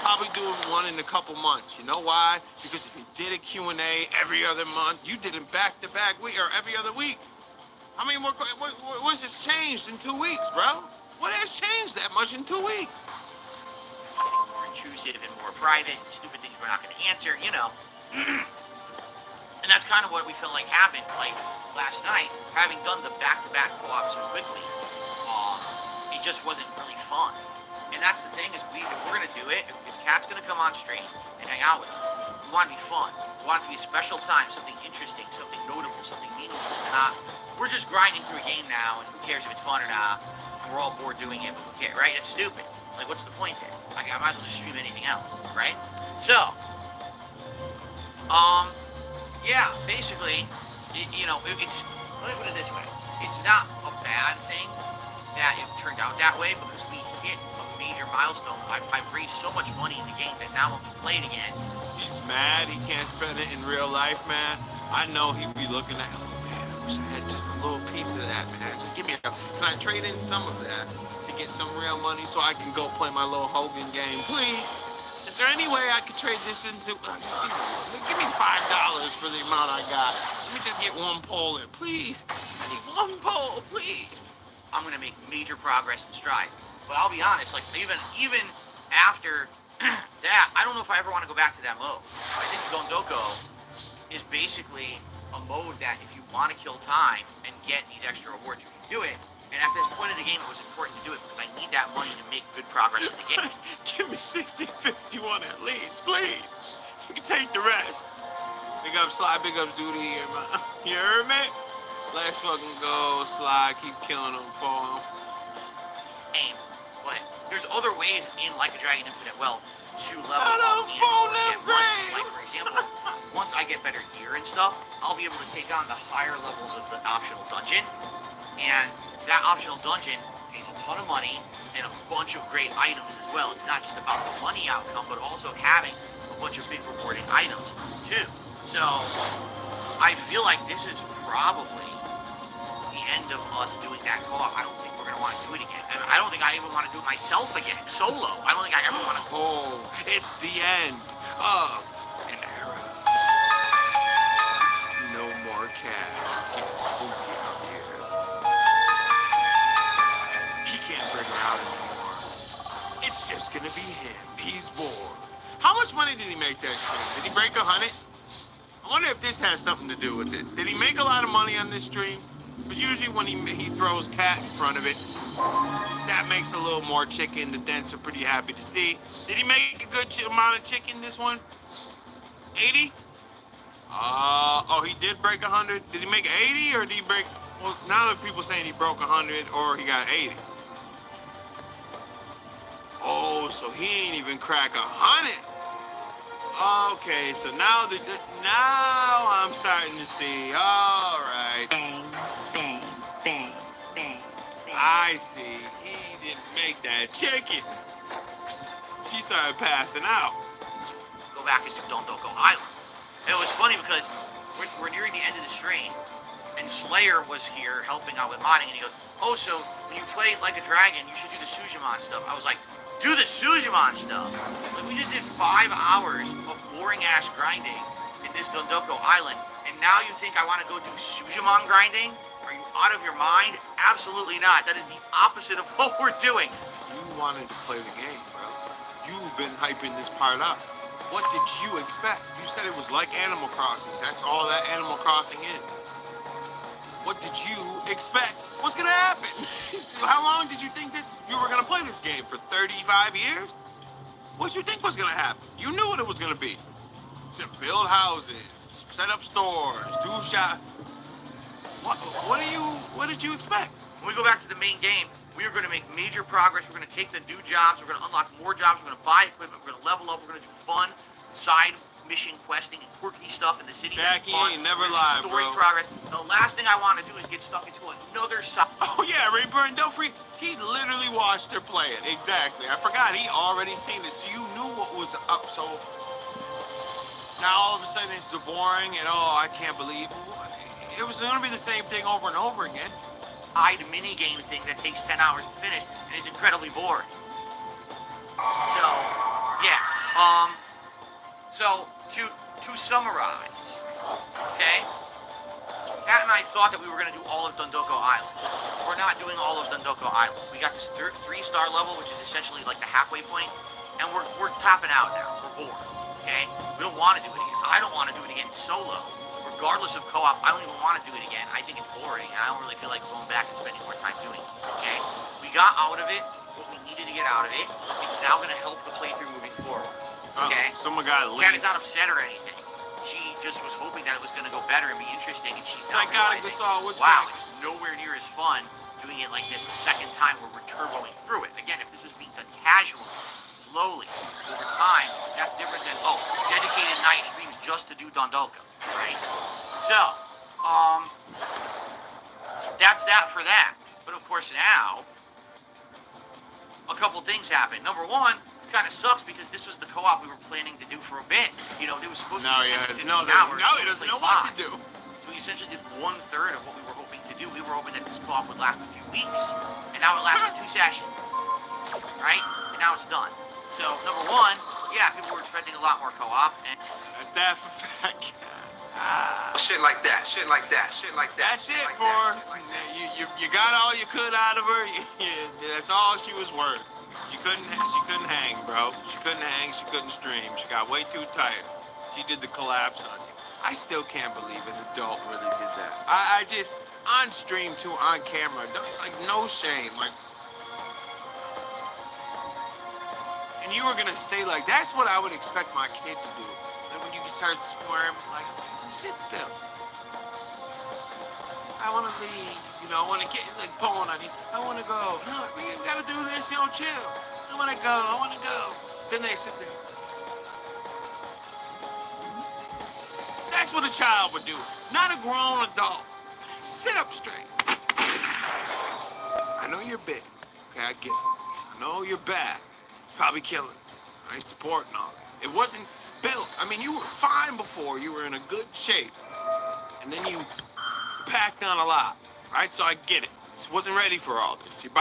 S9: Probably doing one in a couple months. You know why? Because if you did a Q&A every other month, you did it back-to-back week or every other week. I mean, what's this changed in 2 weeks, bro? What has changed that much in 2 weeks?
S6: Getting more intrusive and more private, stupid things we're not going to answer, you know. And that's kind of what we feel like happened, like last night, having done the back-to-back co-op so quickly. It just wasn't really fun. And that's the thing is, if we're going to do it, if Kat's going to come on stream and hang out with us, we want it to be fun. We want it to be a special time, something interesting, something notable, something meaningful. It's not, we're just grinding through a game now, and who cares if it's fun or not, and we're all bored doing it, but who cares, right? It's stupid. Like, what's the point there? Like, I might as well just stream anything else, right? So, yeah, basically, it's, let me put it this way. It's not a bad thing that it turned out that way because we hit a major milestone. I've raised so much money in the game that now when we play it again.
S9: He's mad he can't spend it in real life, man. I know he'd be looking at, oh man, I wish I had just a little piece of that, man. Just give me can I trade in some of that to get some real money so I can go play my little Hogan game, please? Is there any way I could trade this into, give me $5 for the amount I got. Let me just get one poll in, please. I need one poll, please.
S6: I'm going to make major progress and stride. But I'll be honest, like even after that, I don't know if I ever want to go back to that mode. I think Dondoko is basically a mode that if you want to kill time and get these extra rewards, you can do it. And at this point in the game, it was important to do it because I need that money to make good progress in the game.
S9: Give me 6051 at least, please. You can take the rest. Big up Sly, big up Duty here, man. You heard me? Let's fucking go, Sly. Keep killing them for him.
S6: Game, but there's other ways in Like a Dragon Infinite Wealth to level
S9: I
S6: up
S9: don't
S6: and
S9: phone
S6: get
S9: them
S6: money.
S9: grave.
S6: Like for example, once I get better gear and stuff, I'll be able to take on the higher levels of the optional dungeon, and that optional dungeon pays a ton of money and a bunch of great items as well. It's not just about the money outcome, but also having a bunch of big rewarding items too. So I feel like this is probably the end of us doing that co-op. I don't think we're gonna want to do it again. And I don't think I even want to do it myself again, solo. I don't think I ever want to.
S9: Oh, it's the end of an era. No more cats. It's getting spooky out here. He can't bring her out anymore. It's just gonna be him. He's bored. How much money did he make that stream? Did he break 100? I wonder if this has something to do with it. Did he make a lot of money on this stream? Because usually when he throws cat in front of it, that makes a little more chicken. The dents are pretty happy to see. Did he make a good amount of chicken this one? 80? Oh, he did break 100. Did he make 80 or did he break? Well, now that people saying he broke 100 or he got 80. Oh, so he ain't even crack 100. Okay, so now I'm starting to see. All right.
S10: Bang, bang, bang, bang, bang.
S9: I see. He didn't make that chicken. She started passing out.
S6: Go back into Dondoko Island. It was funny because we're nearing the end of the stream, and Slayer was here helping out with modding, and he goes, "Oh, so when you play Like a Dragon, you should do the Sujimon stuff." I was like, "Do the Sujimon stuff?" Like, we just did 5 hours of boring-ass grinding in this Dondoko Island, and now you think I want to go do Sujimon grinding? Are you out of your mind? Absolutely not. That is the opposite of what we're doing.
S9: You wanted to play the game, bro. You've been hyping this part up. What did you expect? You said it was like Animal Crossing. That's all that Animal Crossing is. What did you expect? What's gonna happen? How long did you think you were gonna play this game? For 35 years? What did you think was gonna happen? You knew what it was gonna be. To build houses, set up stores, do shop. What did you expect?
S6: When we go back to the main game, we are going to make major progress. We're going to take the new jobs. We're going to unlock more jobs. We're going to buy equipment. We're going to level up. We're going to do fun side mission questing and quirky stuff in the city.
S9: Jackie
S6: fun.
S9: ain't never
S6: We're gonna
S9: lied,
S6: do story
S9: bro.
S6: progress. The last thing I want to do is get stuck into another side.
S9: Oh yeah, Rayburn, don't freak. He literally watched her play it. Exactly. I forgot. He already seen it, so you knew what was up. So now all of a sudden it's boring and oh, I can't believe it was going to be the same thing over and over again.
S6: Mini game thing that takes 10 hours to finish and is incredibly boring. So, yeah. So to summarize, okay? Pat and I thought that we were going to do all of Dondoko Island. We're not doing all of Dondoko Island. We got this 3-star level, which is essentially like the halfway point, and we're tapping out now. We're bored, okay? We don't want to do it again. I don't want to do it again solo. Regardless of co-op, I don't even want to do it again. I think it's boring, and I don't really feel like going back and spending more time doing it, okay? We got out of it what we needed to get out of it. It's now going to help the playthrough moving forward, okay?
S9: Someone got
S6: Kat
S9: linked.
S6: is not upset or anything. She just was hoping that it was going to go better and be interesting, and she's now
S9: Psychotic
S6: realizing,
S9: Assault, what's
S6: wow,
S9: back?
S6: it's nowhere near as fun doing it like this a second time where we're turboing through it. Again, if this was being done casually, slowly, over time, that's different than, dedicated night streams just to do Dondoko, right? So, that's that for that. But of course now, a couple things happen. Number one, it kind of sucks because this was the co-op we were planning to do for a bit. You know, it was supposed to be 10 to 15 hours.
S9: No, he doesn't know what to do.
S6: So we essentially did 1/3 of what we were hoping to do. We were hoping that this co-op would last a few weeks, and now it lasted 2 sessions, right? And now it's done. So, number one, yeah, people were expecting a lot more co-op, and
S9: That's that for fact.
S5: Shit like that, shit like that, shit like that.
S9: That's
S5: shit
S9: it
S5: like
S9: for
S5: that,
S9: her.
S5: shit like that.
S9: You got all you could out of her. That's all she was worth. She couldn't hang, bro. She couldn't hang. She couldn't stream. She got way too tired. She did the collapse on you. I still can't believe an adult really did that. I just on stream too, on camera, like no shame, like. And you were gonna stay like that's what I would expect my kid to do. Like when you start squirming, like sit still. I want to leave, you know. I want to get like pulling on you. I want to go. No, we gotta do this, you know. Chill. I want to go. I want to go. Then they sit there. That's what a child would do, not a grown adult. Sit up straight. I know you're big. Okay, I get it. I know you're bad. Probably killing. I ain't supporting all that. It wasn't built. I mean, you were fine before. You were in a good shape. And then you packed on a lot, right? So I get it. This wasn't ready for all this. Your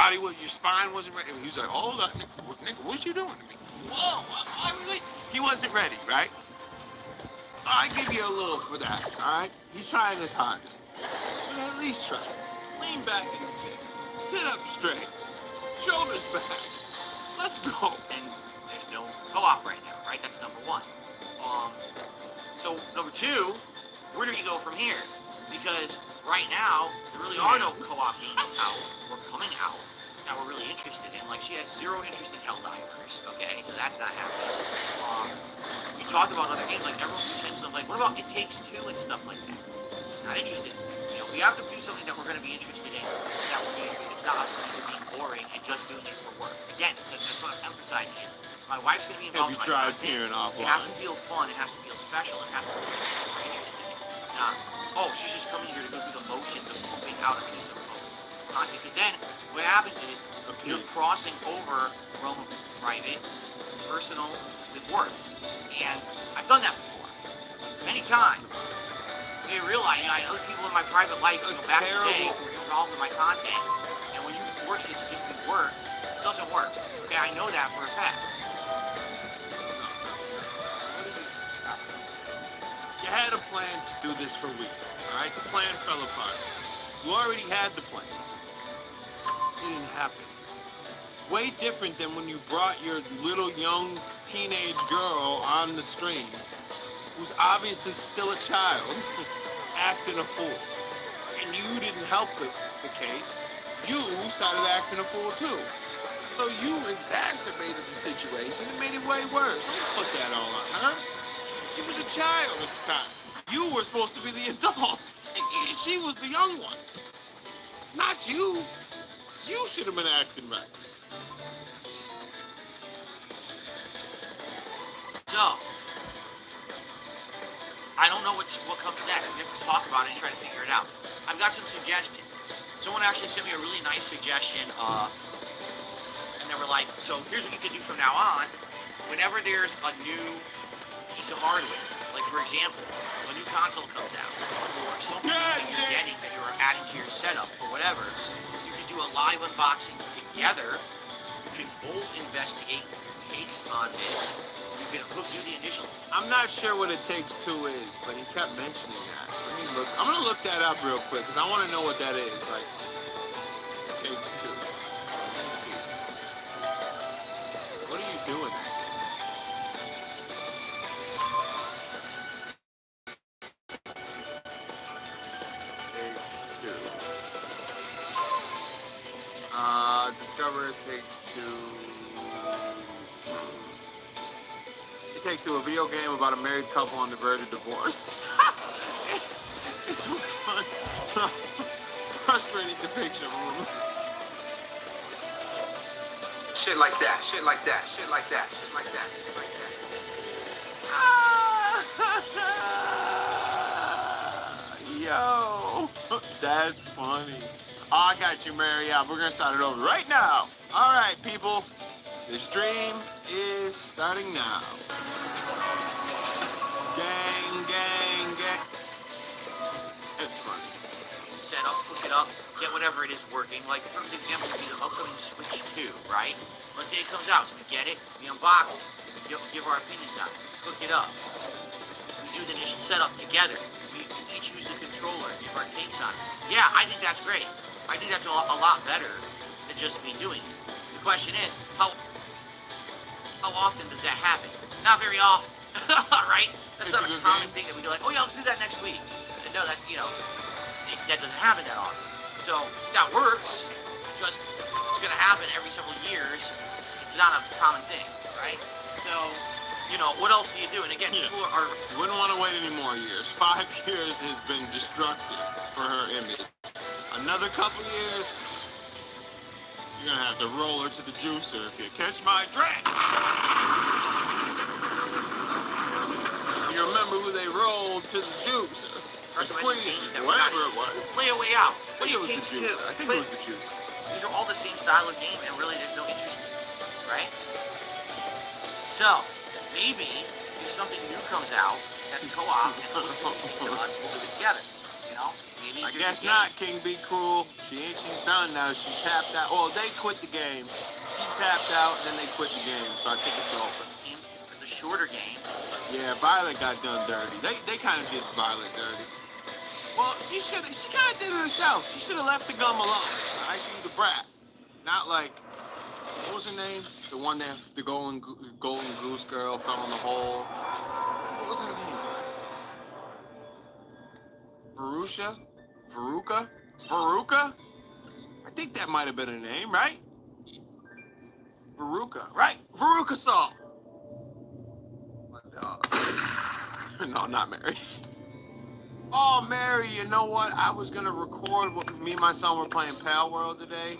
S9: spine wasn't ready. He was like, hold up, nigga, what you doing to me? Whoa, I really? He wasn't ready, right? So I give you a little for that, all right? He's trying his hardest. But at least try. Lean back in the chair. Sit up straight. Shoulders back. Let's go.
S6: And there's no co-op right now, right? That's number one. So number two, where do you go from here? Because right now, there really are no co-op games out or coming out that we're really interested in. Like, she has zero interest in Helldivers, okay? So that's not happening. We talked about other games, like everyone said stuff like, what about It Takes Two and stuff like that? Not interested. You know, we have to do something that we're going to be interested in. That will be, it's not us being boring and just doing it for work. Again, that's what I'm emphasizing. My wife's going to be involved in my content.
S9: peering off?
S6: It has to feel fun. It has to feel special. It has to be we're interested in. Oh, she's just coming here to go through the motions of pooping out a piece of content. Because then what happens is you're crossing over realm of private, personal, with work. And I've done that before. Many times. They realize, you know, I know people in my private life, back in the day, who were involved in my content. And when you force it to just be work, it doesn't work. Okay, I know that for a fact.
S9: Stop. You had a plan to do this for weeks, all right? The plan fell apart. You already had the plan. It didn't happen. It's way different than when you brought your little young teenage girl on the stream, who's obviously still a child, acting a fool. And you didn't help the case. You started acting a fool too. So you exacerbated the situation and made it way worse. Don't put that on her, huh? She was a child at the time. You were supposed to be the adult. And she was the young one. Not you. You should have been acting right.
S6: So, I don't know what comes next. We have to talk about it and try to figure it out. I've got some suggestions. Someone actually sent me a really nice suggestion. And they were like, so here's what you can do from now on. Whenever there's a new piece of hardware, like for example, a new console comes out, or something you're getting that you're adding to your setup, or whatever, you can do a live unboxing together. You can both investigate takes on this. You can do the initial.
S9: I'm not sure what It Takes Two is, but he kept mentioning that. Let me look. I'm gonna look that up real quick because I want to know what that is. Like, It Takes Two. Let me see. What are you doing? Takes Two. Discover It Takes Two. It Takes Two, a video game about a married couple on the verge of divorce. It's so fun. Frustrating depiction.
S5: Shit like that, shit like that, shit like that, shit like that, shit like that.
S9: Yo, that's funny. Oh, I got you, Mary. Yeah, we're gonna start it over right now. All right, people. The stream is starting now. Gang, gang, gang. It's funny.
S6: Set up, hook it up, get whatever it is working. Like, for example, would be the upcoming Switch 2, right? Let's say it comes out, so we get it, we unbox it, we give our opinions on it, hook it up. We do the initial setup together. We each use the controller, give our takes on it. Yeah, I think that's great. I think that's a lot better than just me doing it. The question is, how how often does that happen? Not very often, right? That's
S9: It's
S6: not
S9: a
S6: a
S9: good
S6: common
S9: game.
S6: thing that we go like, oh yeah, let's do that next week. And no, that that doesn't happen that often. So that works. Just it's gonna happen every several years. It's not a common thing, right? So what else do you do? And again,
S9: Yeah.
S6: people are
S9: You wouldn't want to wait any more years. 5 years has been destructive for her image. Another couple years, you're gonna have to roll her to the juicer if you catch my drift. You remember who they rolled to the juicer? Or squeeze, whatever it was.
S6: play a way out.
S9: I think
S6: Play
S9: it was the
S6: Kings too.
S9: juicer. I think it was the juicer.
S6: These are all the same style of game, and really there's no interest in it, right? So, maybe if something new comes out that's co-op and looks interesting to us, we'll do it together. Maybe
S9: I
S6: there's
S9: guess
S6: a game.
S9: not, King Be Cruel. She's done now. She tapped out. Well, they quit the game. She tapped out, then they quit the game. So I think it's over.
S6: It's a shorter game.
S9: Yeah, Violet got done dirty. They kind of did Violet dirty. Well, she kind of did it herself. She should have left the gum alone. Right? She was a brat. Not like, what was her name? The one that the golden goose girl fell in the hole. What was her name? Veruca? I think that might have been her name, right? Veruca, right? Veruca Salt. No, not Mary. Oh, Mary, you know what? I was going to record me and my son were playing Pal World today,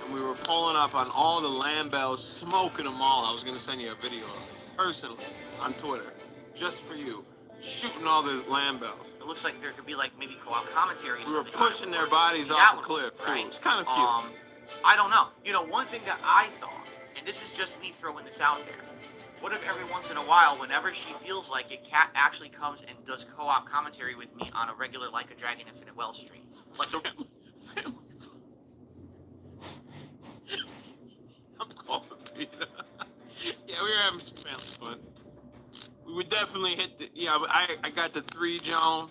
S9: and we were pulling up on all the land bells, smoking them all. I was going to send you a video of it, personally, on Twitter, just for you, shooting all the land bells.
S6: It looks like there could be maybe co-op commentary.
S9: We were pushing their bodies off a cliff, too.
S6: Right?
S9: It's kind of cute.
S6: I don't know. One thing that I thought, and this is just me throwing this out there, what if every once in a while, whenever she feels like it, Kat actually comes and does co-op commentary with me on a regular Like a Dragon Infinite Well stream? Like the
S9: Family. I'm calling Peter. Yeah, we were having some family fun. We would definitely hit the. Yeah, I got the 3 Joan.